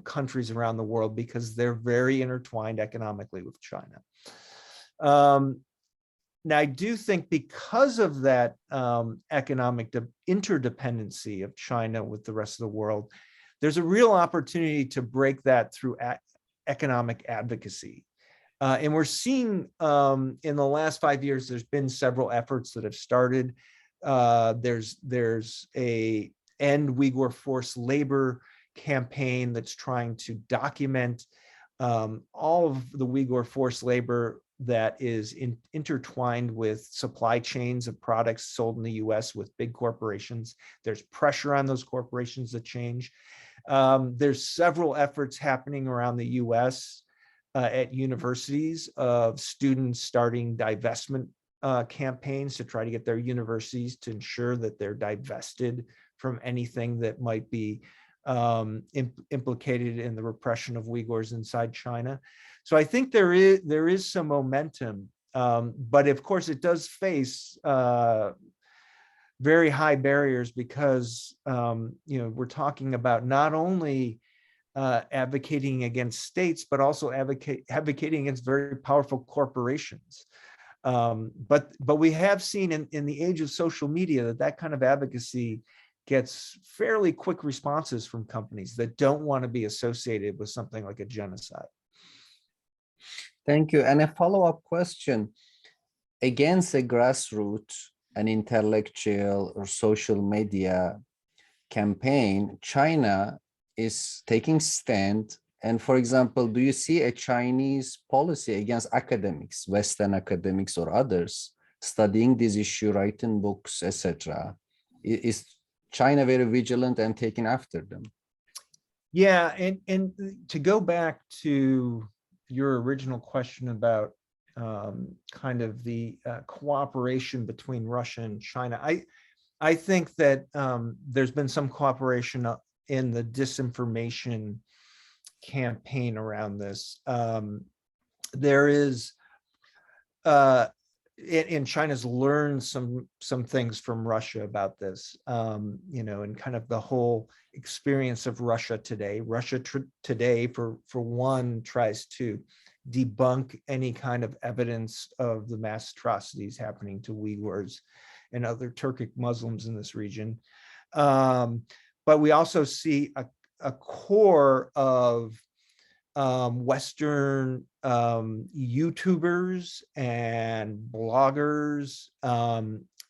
countries around the world, because they're very intertwined economically with China. Now, I do think because of that economic interdependency of China with the rest of the world, there's a real opportunity to break that through economic advocacy. And we're seeing in the last 5 years, there's been several efforts that have started. There's a End Uyghur Forced Labor campaign that's trying to document all of the Uyghur forced labor that is intertwined with supply chains of products sold in the US with big corporations. There's pressure on those corporations to change. There's several efforts happening around the US at universities of students starting divestment campaigns to try to get their universities to ensure that they're divested from anything that might be implicated in the repression of Uyghurs inside China. So I think there is some momentum, but of course it does face very high barriers, because we're talking about not only advocating against states, but also advocating against very powerful corporations. But we have seen in the age of social media that kind of advocacy gets fairly quick responses from companies that don't want to be associated with something like a genocide.
Thank you. And a follow-up question. Against a grassroots, an intellectual or social media campaign, China is taking stand. And for example, do you see a Chinese policy against academics, Western academics or others, studying this issue, writing books, etc.? Is China very vigilant and taking after them?
Yeah, and to go back to your original question about kind of the cooperation between Russia and China, I think that there's been some cooperation in the disinformation campaign around this. There is, and China's learned some things from Russia about this, and kind of the whole experience of Russia today. Russia today, for one, tries to debunk any kind of evidence of the mass atrocities happening to Uyghurs. and other Turkic Muslims in this region. But we also see a core of Western YouTubers and bloggers,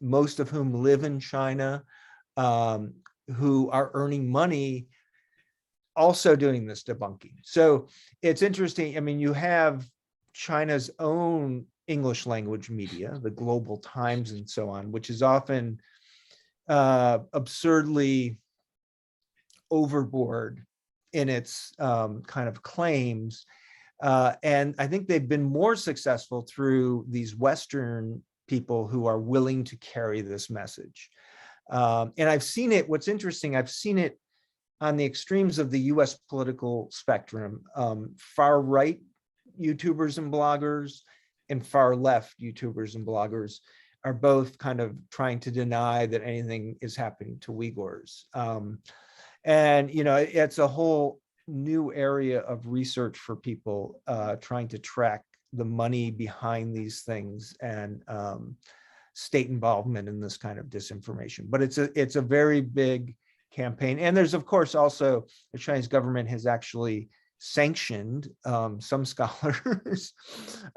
most of whom live in China, who are earning money also doing this debunking. So it's interesting. I mean, you have China's own English language media, the Global Times and so on, which is often absurdly overboard in its kind of claims. And I think they've been more successful through these Western people who are willing to carry this message. And I've seen it, what's interesting, I've seen it on the extremes of the US political spectrum, far right YouTubers and bloggers and far left YouTubers and bloggers are both kind of trying to deny that anything is happening to Uyghurs. And, you know, it's a whole new area of research for people trying to track the money behind these things and state involvement in this kind of disinformation. But it's a very big campaign. And there's, of course, also the Chinese government has actually sanctioned some scholars.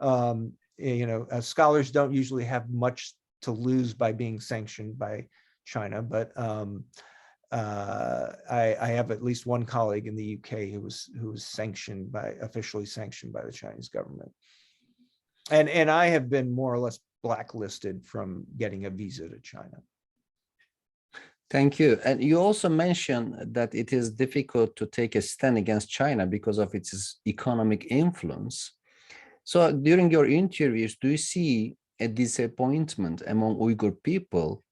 You know, scholars don't usually have much to lose by being sanctioned by China, but I have at least one colleague in the UK who was sanctioned officially sanctioned by the Chinese government. And I have been more or less blacklisted from getting a visa to China.
Thank you. And you also mentioned that it is difficult to take a stand against China because of its economic influence. So during your interviews, do you see a disappointment among Uyghur people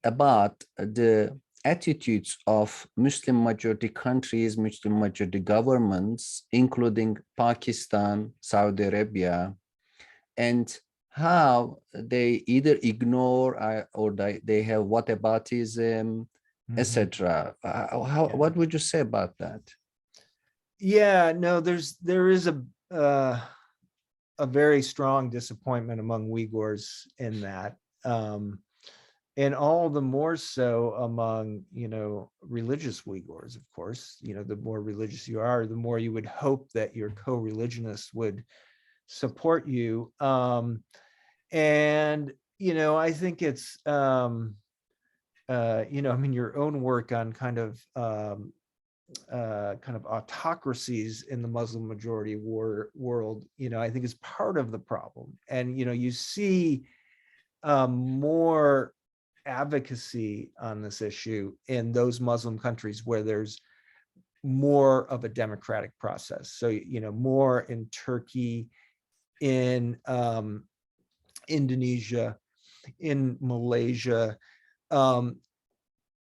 about the attitudes of Muslim majority countries, Muslim majority governments, including Pakistan, Saudi Arabia, and how they either ignore or they have whataboutism, etc. What would you say about that?
Yeah, no, there is a very strong disappointment among Uyghurs in that, and all the more so among, you know, religious Uyghurs. Of course, you know, the more religious you are, the more you would hope that your co-religionists would support you. And, you know, I think it's, you know, I mean, your own work on kind of autocracies in the Muslim majority world, you know, I think is part of the problem. And, you know, you see more advocacy on this issue in those Muslim countries where there's more of a democratic process. So, you know, more in Turkey, in Indonesia, in Malaysia, and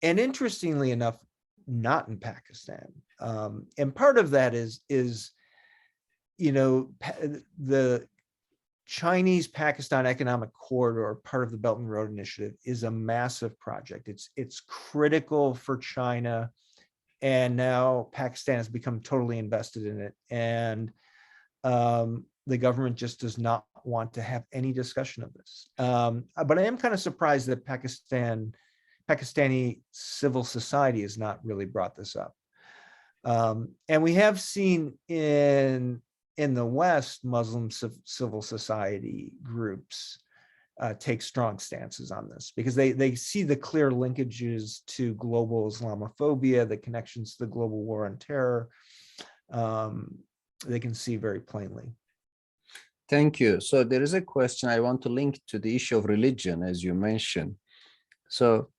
interestingly enough, not in Pakistan. And part of that is, you know, the Chinese-Pakistan Economic Corridor, part of the Belt and Road Initiative, is a massive project. It's critical for China, and now Pakistan has become totally invested in it. And the government just does not want to have any discussion of this. But I am kind of surprised that Pakistani civil society has not really brought this up. And we have seen in the West, Muslim civil society groups take strong stances on this because they see the clear linkages to global Islamophobia, the connections to the global war on terror. They can see very plainly.
Thank you. So there is a question I want to link to the issue of religion, as you mentioned. So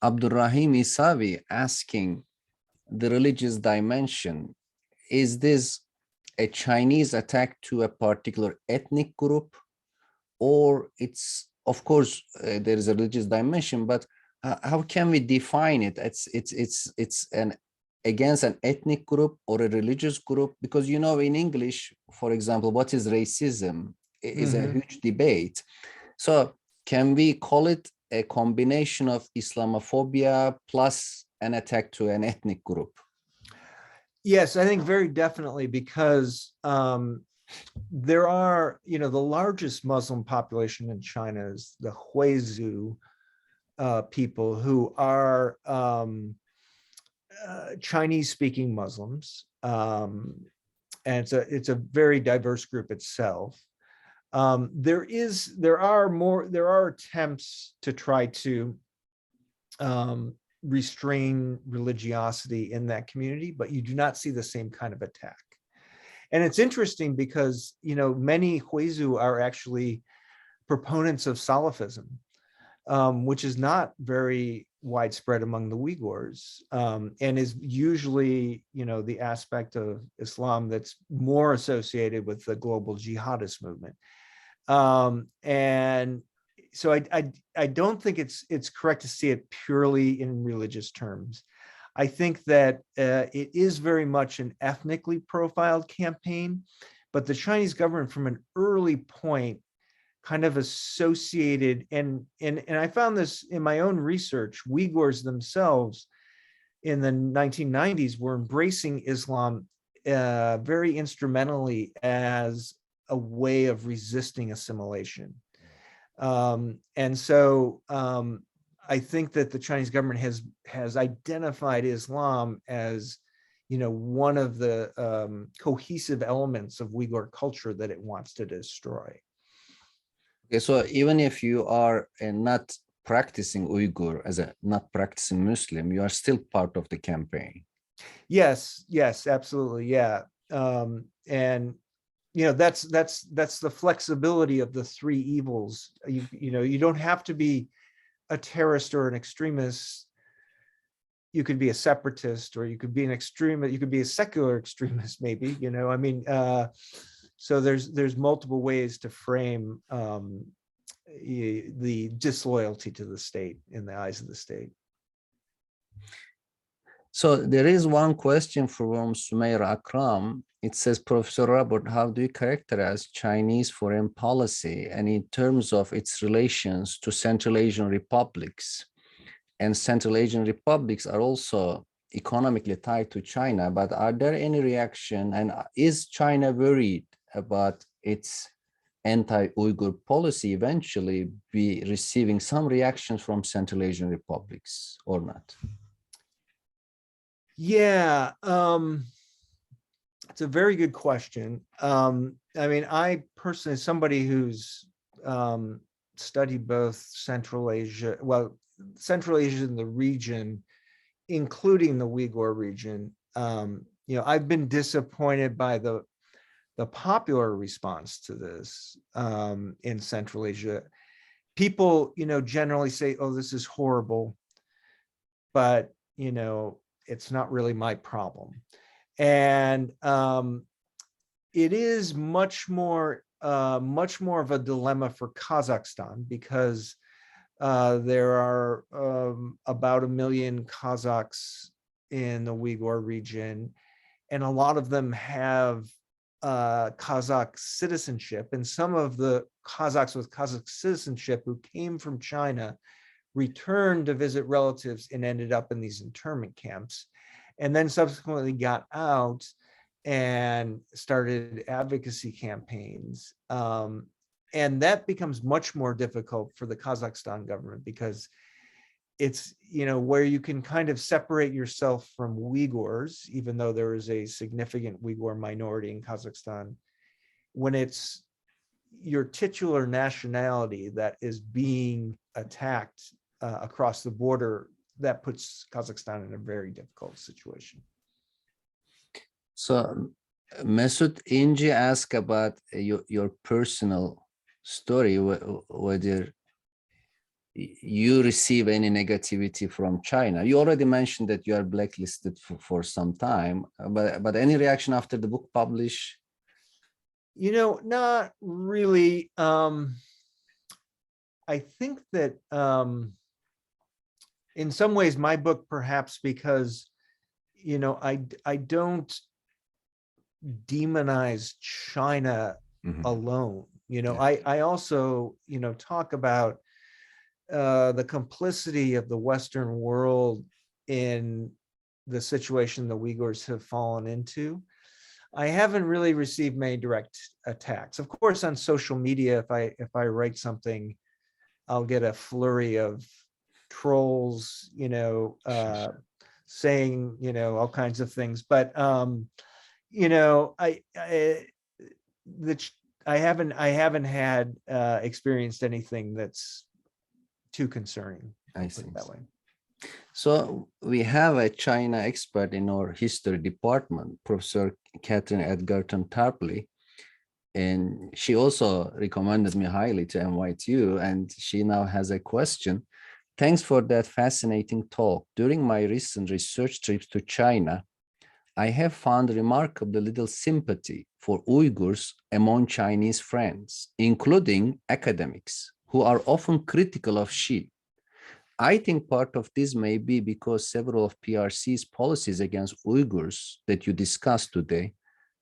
Abdurrahim Isavi asking the religious dimension, is this a Chinese attack to a particular ethnic group, or it's, of course, there is a religious dimension, but how can we define it? It's an against an ethnic group or a religious group? Because, you know, in English, for example, what is racism is a huge debate. So can we call it a combination of Islamophobia plus an attack to an ethnic group?
Yes, I think very definitely, because there are, the largest Muslim population in China is the Huizu people, who are Chinese-speaking Muslims, and it's a very diverse group itself. There are attempts to try to restrain religiosity in that community, but you do not see the same kind of attack. And it's interesting because, many Huizu are actually proponents of Salafism, which is not very widespread among the Uyghurs, and is usually, the aspect of Islam that's more associated with the global jihadist movement. And so I don't think it's correct to see it purely in religious terms. I think that it is very much an ethnically profiled campaign, but the Chinese government from an early point kind of associated, and I found this in my own research, Uyghurs themselves in the 1990s were embracing Islam very instrumentally as a way of resisting assimilation. And so I think that the Chinese government has identified Islam as, one of the cohesive elements of Uyghur culture that it wants to destroy.
Okay, so even if you are not practicing Uyghur, as a not practicing Muslim, you are still part of the campaign.
Yes, absolutely, yeah. And that's the flexibility of the three evils. You don't have to be a terrorist or an extremist. You could be a separatist, or you could be an extremist. You could be a secular extremist, maybe. So there's multiple ways to frame the disloyalty to the state in the eyes of the state.
So there is one question from Sumaira Akram. It says, Professor Robert, how do you characterize Chinese foreign policy, and in terms of its relations to Central Asian republics? And Central Asian republics are also economically tied to China, but are there any reaction, and is China worried about its anti-Uyghur policy eventually be receiving some reactions from Central Asian republics or not?
Yeah, it's a very good question. I personally, somebody who's studied both Central Asia, Central Asia in the region, including the Uyghur region, I've been disappointed by the popular response to this in Central Asia. People, generally say, "Oh, this is horrible," but it's not really my problem. And it is much more of a dilemma for Kazakhstan, because there are about 1 million Kazakhs in the Uyghur region, and a lot of them have Kazakh citizenship. And some of the Kazakhs with Kazakh citizenship who came from China returned to visit relatives and ended up in these internment camps, and then subsequently got out and started advocacy campaigns. And that becomes much more difficult for the Kazakhstan government, because it's, where you can kind of separate yourself from Uyghurs, even though there is a significant Uyghur minority in Kazakhstan, when it's your titular nationality that is being attacked across the border, that puts Kazakhstan in a very difficult situation.
So Mesut Inci asked about your personal story, whether you receive any negativity from China. You already mentioned that you are blacklisted for some time, but any reaction after the book published?
Not really. I think that in some ways my book, perhaps because, I don't demonize China alone. I also, talk about the complicity of the Western world in the situation the Uyghurs have fallen into. I haven't really received many direct attacks. Of course, on social media, if I write something, I'll get a flurry of trolls, saying, all kinds of things. But I haven't had experienced anything that's too concerning.
I
Put
see.
it that way.
So we have a China expert in our history department, Professor Catherine Edgerton Tarpley, and she also recommended me highly to invite you, and she now has a question. Thanks for that fascinating talk. During my recent research trips to China, I have found remarkably little sympathy for Uyghurs among Chinese friends, including academics, who are often critical of Xi. I think part of this may be because several of PRC's policies against Uyghurs that you discussed today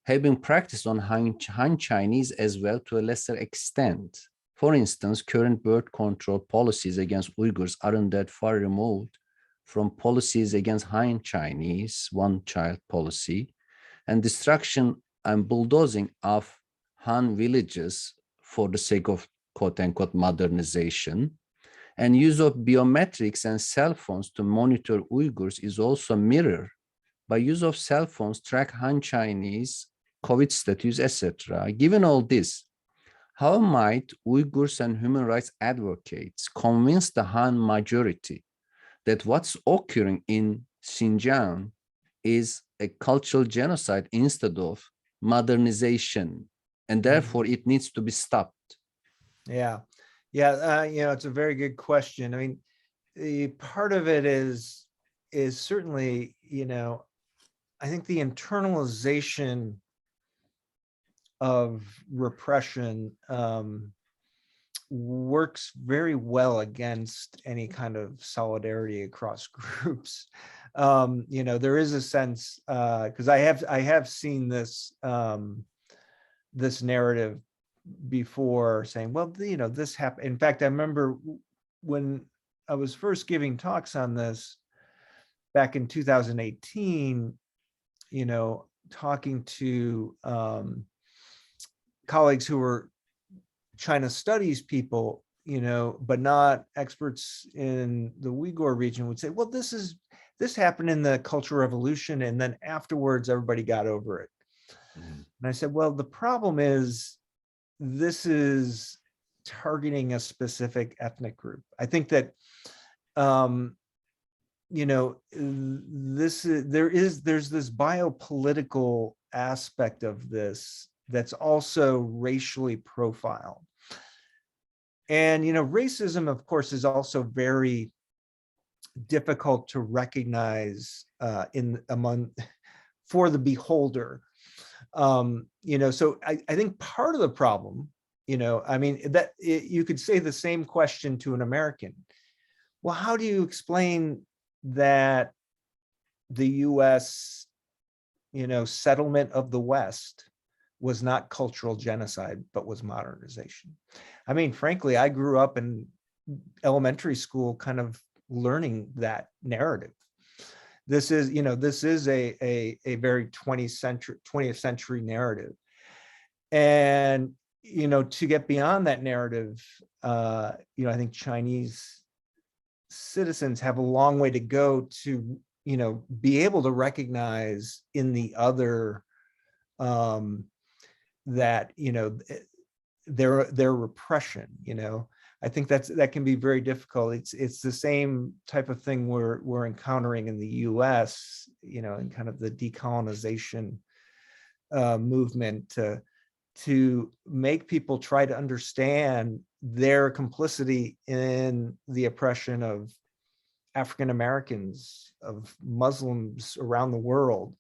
have been practiced on Han Chinese as well to a lesser extent. For instance, current birth control policies against Uyghurs aren't that far removed from policies against Han Chinese, one-child policy, and destruction and bulldozing of Han villages for the sake of quote-unquote modernization. And use of biometrics and cell phones to monitor Uyghurs is also mirrored by use of cell phones track Han Chinese, COVID status, etc. Given all this, how might Uyghurs and human rights advocates convince the Han majority that what's occurring in Xinjiang is a cultural genocide instead of modernization, and therefore it needs to be stopped?
Yeah. It's a very good question. I mean, the part of it is certainly, I think the internalization of repression works very well against any kind of solidarity across groups. There is a sense, because I have seen this this narrative before, saying, well, this happened. In fact, I remember when I was first giving talks on this back in 2018, talking to colleagues who were China studies people, but not experts in the Uyghur region, would say, well, this happened in the Cultural Revolution, and then afterwards everybody got over it. And I said, well, the problem is this is targeting a specific ethnic group. I think that there's this biopolitical aspect of this that's also racially profiled. And racism, of course, is also very difficult to recognize for the beholder. So I think part of the problem, that you could say the same question to an American. Well, how do you explain that the US, settlement of the West was not cultural genocide, but was modernization? I mean, frankly, I grew up in elementary school kind of learning that narrative. This is a very 20th century narrative. And, to get beyond that narrative, I think Chinese citizens have a long way to go to, be able to recognize in the other that, their repression. I think that can be very difficult. It's the same type of thing we're encountering in the US, in kind of the decolonization movement, to make people try to understand their complicity in the oppression of African Americans, of Muslims around the world.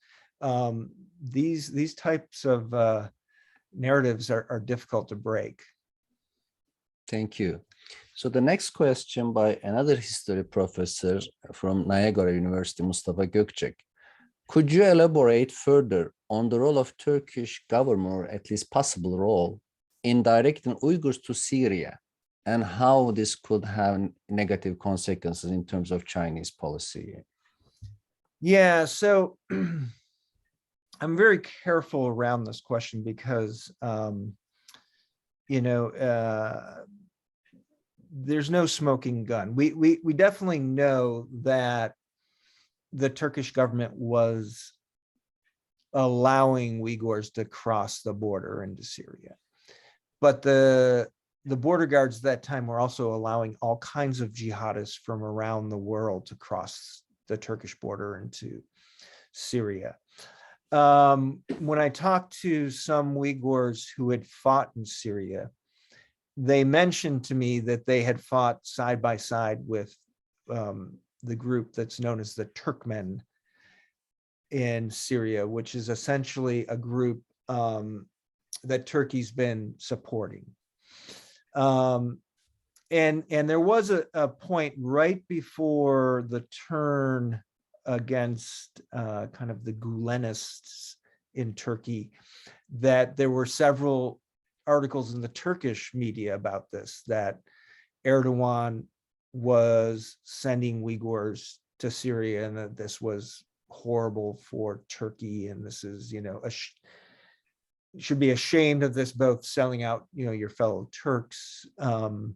These types of narratives are difficult to break.
Thank you. So the next question by another history professor from Niagara University, Mustafa Gökçek. Could you elaborate further on the role of Turkish government, or at least possible role, in directing Uyghurs to Syria, and how this could have negative consequences in terms of Chinese policy?
Yeah, so I'm very careful around this question because, you know, there's no smoking gun. We definitely know that the Turkish government was allowing Uyghurs to cross the border into Syria, but the border guards at that time were also allowing all kinds of jihadists from around the world to cross the Turkish border into Syria. When I talked to some Uyghurs who had fought in Syria, they mentioned to me that they had fought side by side with the group that's known as the Turkmen in Syria, which is essentially a group that Turkey's been supporting. And there was a point right before the turn against kind of the Gulenists in Turkey that there were several articles in the Turkish media about this, that Erdogan was sending Uyghurs to Syria and that this was horrible for Turkey, and this is, you know, should be ashamed of this, both selling out, you know, your fellow Turks. So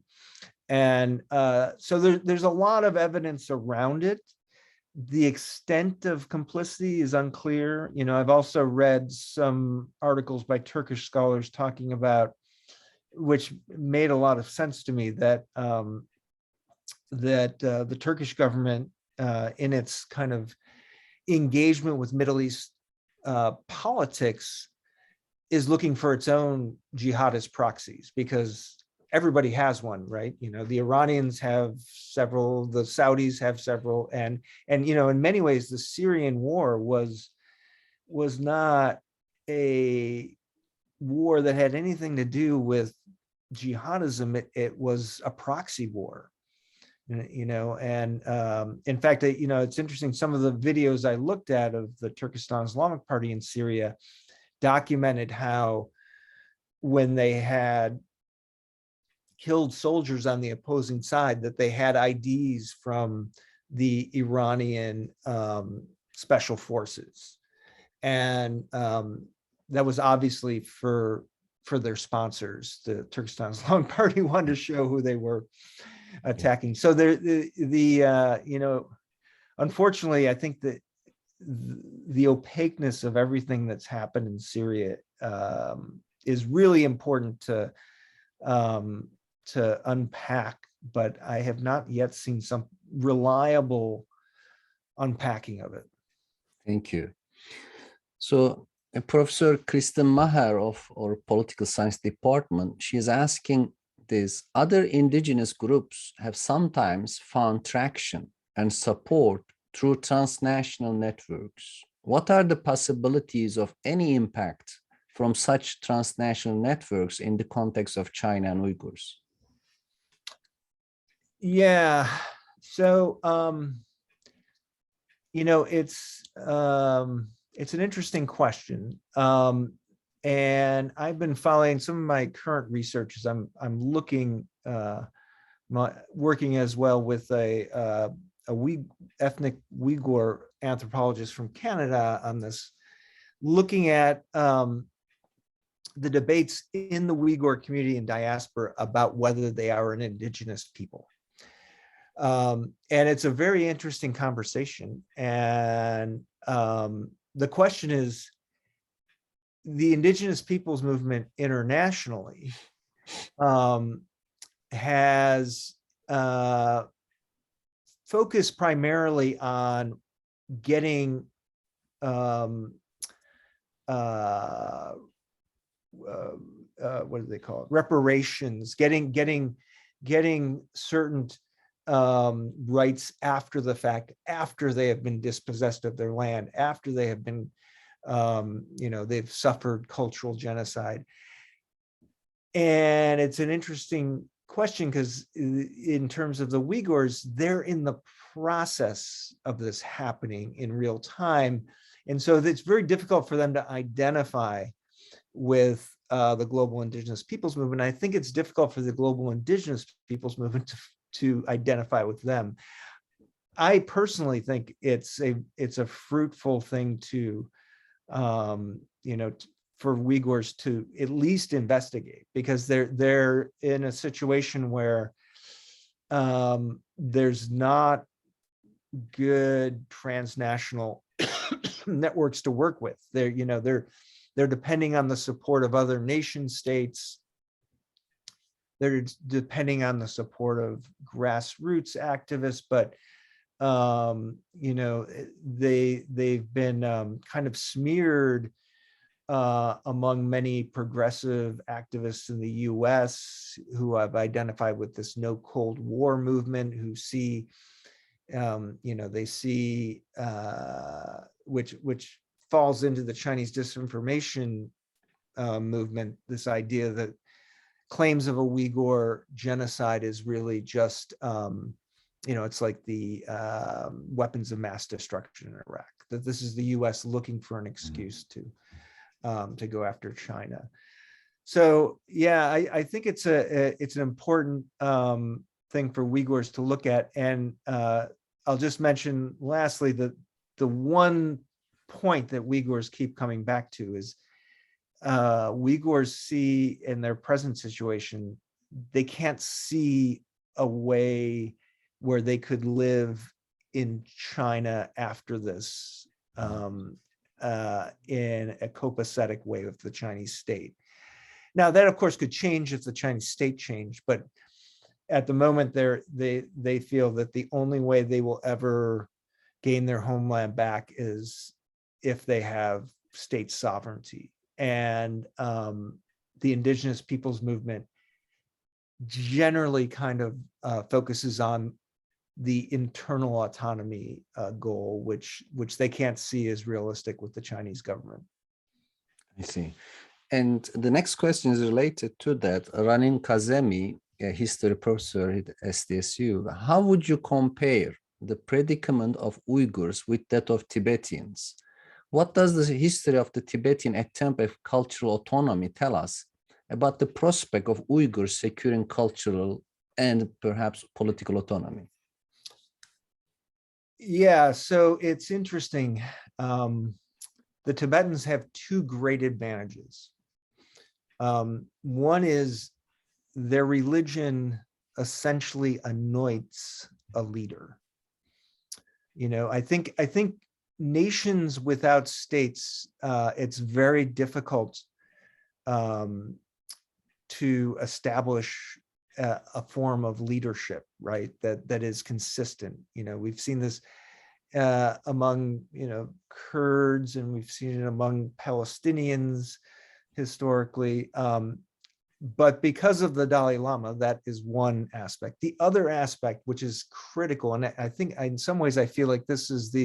there's a lot of evidence around it. The extent of complicity is unclear. You know, I've also read some articles by Turkish scholars talking about, which made a lot of sense to me, that the Turkish government, in its kind of engagement with Middle East politics, is looking for its own jihadist proxies, because everybody has one, right? You know, the Iranians have several, the Saudis have several, and you know, in many ways, the Syrian war was not a war that had anything to do with jihadism. It was a proxy war, you know. And in fact, you know, it's interesting, some of the videos I looked at of the Turkestan Islamic Party in Syria documented how, when they had killed soldiers on the opposing side, that they had IDs from the Iranian special forces, and that was obviously for their sponsors. The Turkestan Islamic Party wanted to show who they were attacking. So you know, unfortunately, I think that the opaqueness of everything that's happened in Syria is really important to unpack, but I have not yet seen some reliable unpacking of it.
Thank you. So Professor Kristen Maher of our political science department, she is asking this: other indigenous groups have sometimes found traction and support through transnational networks. What are the possibilities of any impact from such transnational networks in the context of China and Uyghurs?
Yeah, so you know, it's an interesting question, and I've been following some of my current research as I'm looking, working as well with a ethnic Uyghur anthropologist from Canada on this, looking at the debates in the Uyghur community and diaspora about whether they are an indigenous people. And it's a very interesting conversation. And the question is, the indigenous peoples movement internationally has focused primarily on getting what do they call it? Reparations, getting certain rights after the fact, after they have been dispossessed of their land, after they have been, you know, they've suffered cultural genocide. And it's an interesting question, because in terms of the Uyghurs, they're in the process of this happening in real time. And so it's very difficult for them to identify with the global indigenous peoples movement. I think it's difficult for the global indigenous peoples movement to identify with them. I personally think it's a fruitful thing to you know, for Uyghurs to at least investigate, because they're in a situation where there's not good transnational networks to work with. They're, you know, they're depending on the support of other nation states. They're depending on the support of grassroots activists, but you know, they've been kind of smeared among many progressive activists in the US who have identified with this no Cold War movement, who see, you know, they see, which falls into the Chinese disinformation movement, this idea that claims of a Uyghur genocide is really just, you know, it's like the weapons of mass destruction in Iraq, that this is the US looking for an excuse to go after China. So yeah, I think it's an important thing for Uyghurs to look at. And I'll just mention lastly that the one point that Uyghurs keep coming back to is Uyghurs see in their present situation, they can't see a way where they could live in China after this in a copacetic way with the Chinese state. Now, that of course could change if the Chinese state changed, but at the moment they feel that the only way they will ever gain their homeland back is if they have state sovereignty. And the indigenous peoples movement generally kind of focuses on the internal autonomy goal, which they can't see as realistic with the Chinese government.
I see. And the next question is related to that. Ranin Kazemi, a history professor at SDSU, how would you compare the predicament of Uyghurs with that of Tibetans? What does the history of the Tibetan attempt at cultural autonomy tell us about the prospect of Uyghurs securing cultural and perhaps political autonomy?
Yeah, so it's interesting. The Tibetans have two great advantages. One is their religion essentially anoints a leader. You know, I think nations without states, it's very difficult to establish a form of leadership, right? That is consistent. You know, we've seen this among, you know, Kurds, and we've seen it among Palestinians historically. But because of the Dalai Lama, that is one aspect. The other aspect, which is critical, and I think in some ways I feel like this is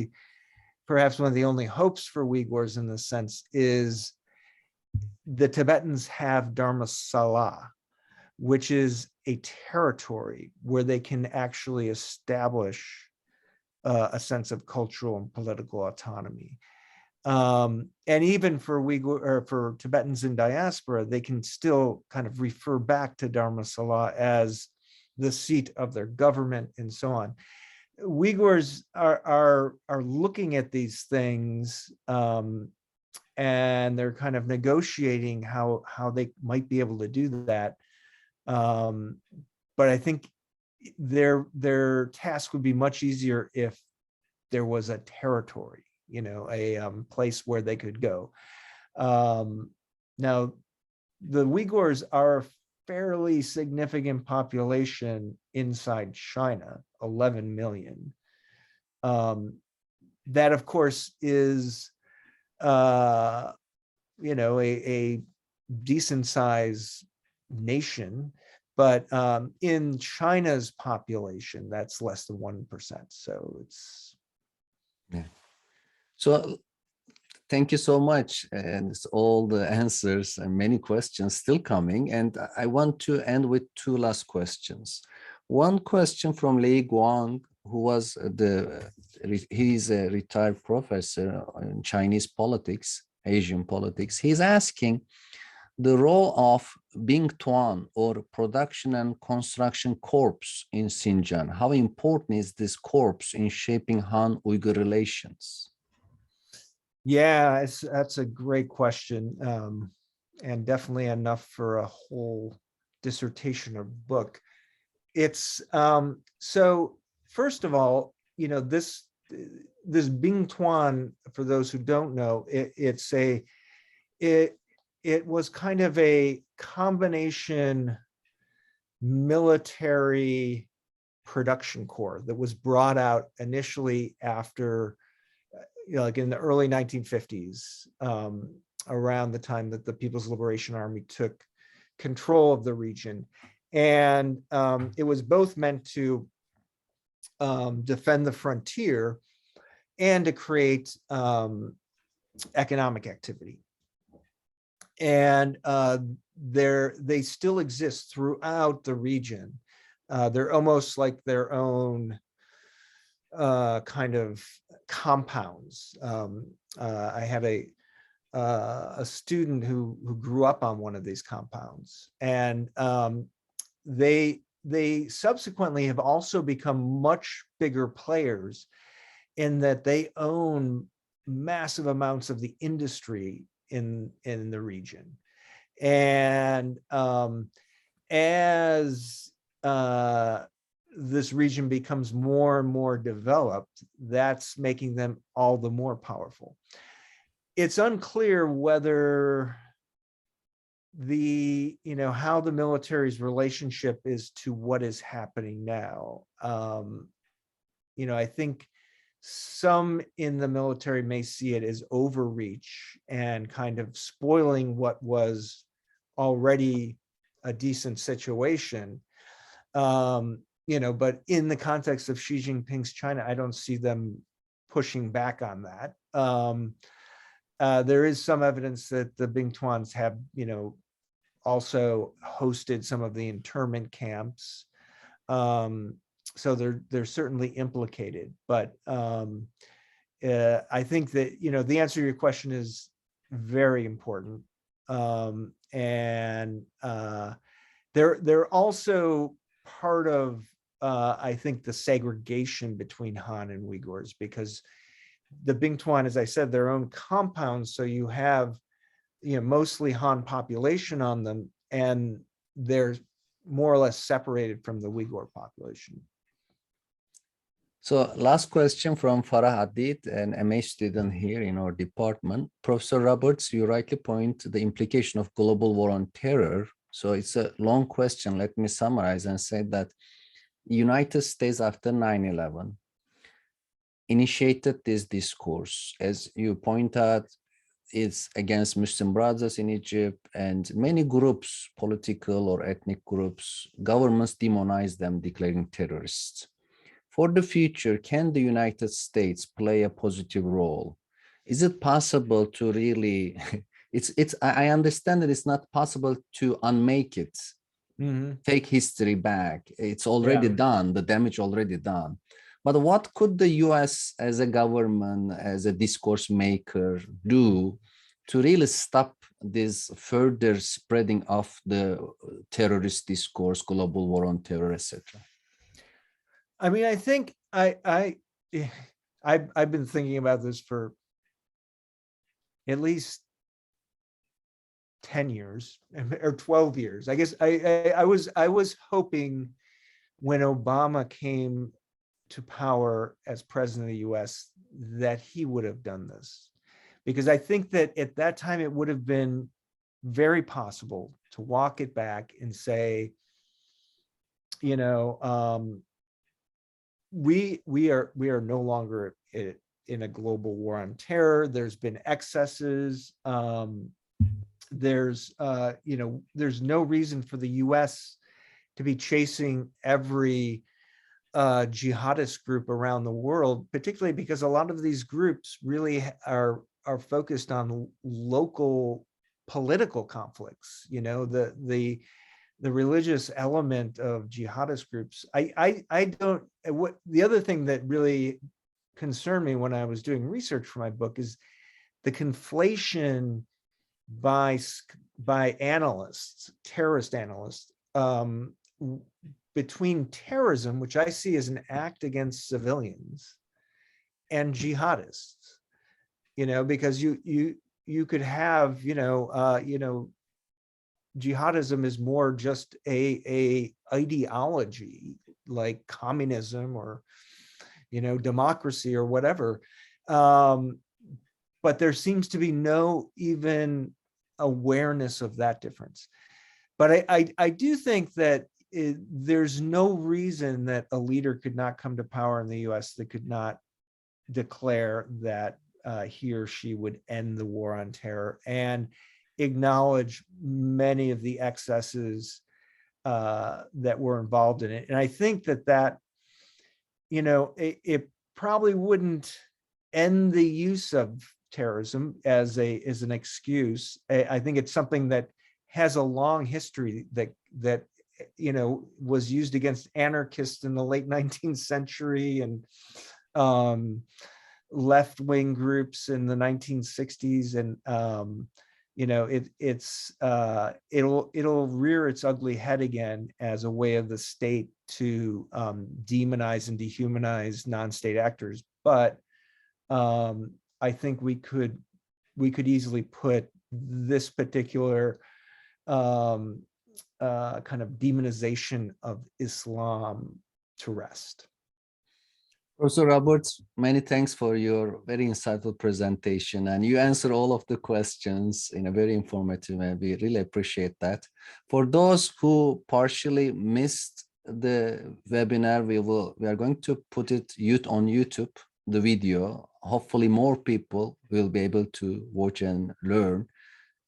perhaps one of the only hopes for Uyghurs in this sense, is the Tibetans have Dharamsala, which is a territory where they can actually establish a sense of cultural and political autonomy. And even for Uyghur or for Tibetans in diaspora, they can still kind of refer back to Dharamsala as the seat of their government and so on. Uyghurs are looking at these things, and they're kind of negotiating how they might be able to do that. But I think their task would be much easier if there was a territory, you know, a place where they could go. Now, the Uyghurs are a fairly significant population inside China, 11 million. That, of course, is, you know, a decent size nation, but in China's population, that's less than 1%. So it's.
Yeah. So thank you so much. And it's all the answers and many questions still coming. And I want to end with two last questions. One question from Lei Guang, who was he's a retired professor in Chinese politics, Asian politics. He's asking the role of Bing Tuan, or production and construction corps in Xinjiang. How important is this corps in shaping Han-Uyghur relations?
Yeah, that's a great question, and definitely enough for a whole dissertation or book. It's so first of all, this Bing Tuan, for those who don't know, it it was kind of a combination military production corps that was brought out initially after, like in the early 1950s, around the time that the People's Liberation Army took control of the region. And it was both meant to defend the frontier and to create economic activity. And they still exist throughout the region. They're almost like their own kind of compounds. I had a student who grew up on one of these compounds, and they subsequently have also become much bigger players in that they own massive amounts of the industry in the region. And as this region becomes more and more developed, that's making them all the more powerful. It's unclear whether how the military's relationship is to what is happening now. I think some in the military may see it as overreach and kind of spoiling what was already a decent situation. But in the context of Xi Jinping's China, I don't see them pushing back on that. There is some evidence that the Bing Tuans have, also hosted some of the internment camps. So they're certainly implicated, but I think that, the answer to your question is very important. And they're also part of, I think, the segregation between Han and Uyghurs, because the Bing Tuan, as I said, their own compounds. So you have, mostly Han population on them, and they're more or less separated from the Uyghur population.
So last question from Farah Adid, an MA student here in our department. Professor Roberts, you rightly point to the implication of global war on terror. So it's a long question. Let me summarize and say that United States after 9/11 initiated this discourse. As you point out, it's against Muslim Brothers in Egypt, and many groups, political or ethnic groups, governments demonize them, declaring terrorists. For the future, can the United States play a positive role? Is it possible to really, I understand that it's not possible to unmake it, take history back. It's already done, the damage already done. But what could the US as a government, as a discourse maker do to really stop this further spreading of the terrorist discourse, global war on terror, etc.?
I mean, I think I've been thinking about this for at least 10 years or 12 years. I guess I was hoping when Obama came to power as president of the US that he would have done this, because I think that at that time it would have been very possible to walk it back and say, we are no longer in a global war on terror. There's been excesses. There's no reason for the US to be chasing every jihadist group around the world, particularly because a lot of these groups really are focused on local political conflicts. The religious element of jihadist groups. I don't. What the other thing that really concerned me when I was doing research for my book is the conflation by analysts, terrorist analysts, between terrorism, which I see as an act against civilians, and jihadists. because you could have, jihadism is more just a ideology like communism or, democracy or whatever. But there seems to be no even awareness of that difference. But I do think that there's no reason that a leader could not come to power in the US that could not declare that he or she would end the war on terror and acknowledge many of the excesses that were involved in it. And I think that it probably wouldn't end the use of terrorism as an excuse. I think it's something that has a long history that was used against anarchists in the late 19th century and left-wing groups in the 1960s, and it'll rear its ugly head again as a way of the state to demonize and dehumanize non-state actors. But I think we could easily put this particular kind of demonization of Islam to rest.
Professor Roberts, many thanks for your very insightful presentation, and you answer all of the questions in a very informative way. We really appreciate that. For those who partially missed the webinar, we are going to put it on YouTube, the video. Hopefully more people will be able to watch and learn.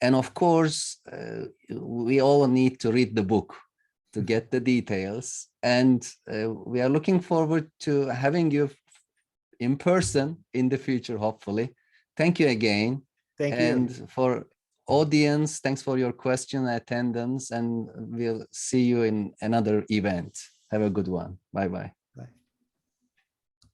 And of course, we all need to read the book to get the details. And we are looking forward to having you in person in the future, hopefully. Thank you again.
Thank you.
And for audience, thanks for your question, attendance, and we'll see you in another event. Have a good one. Bye-bye.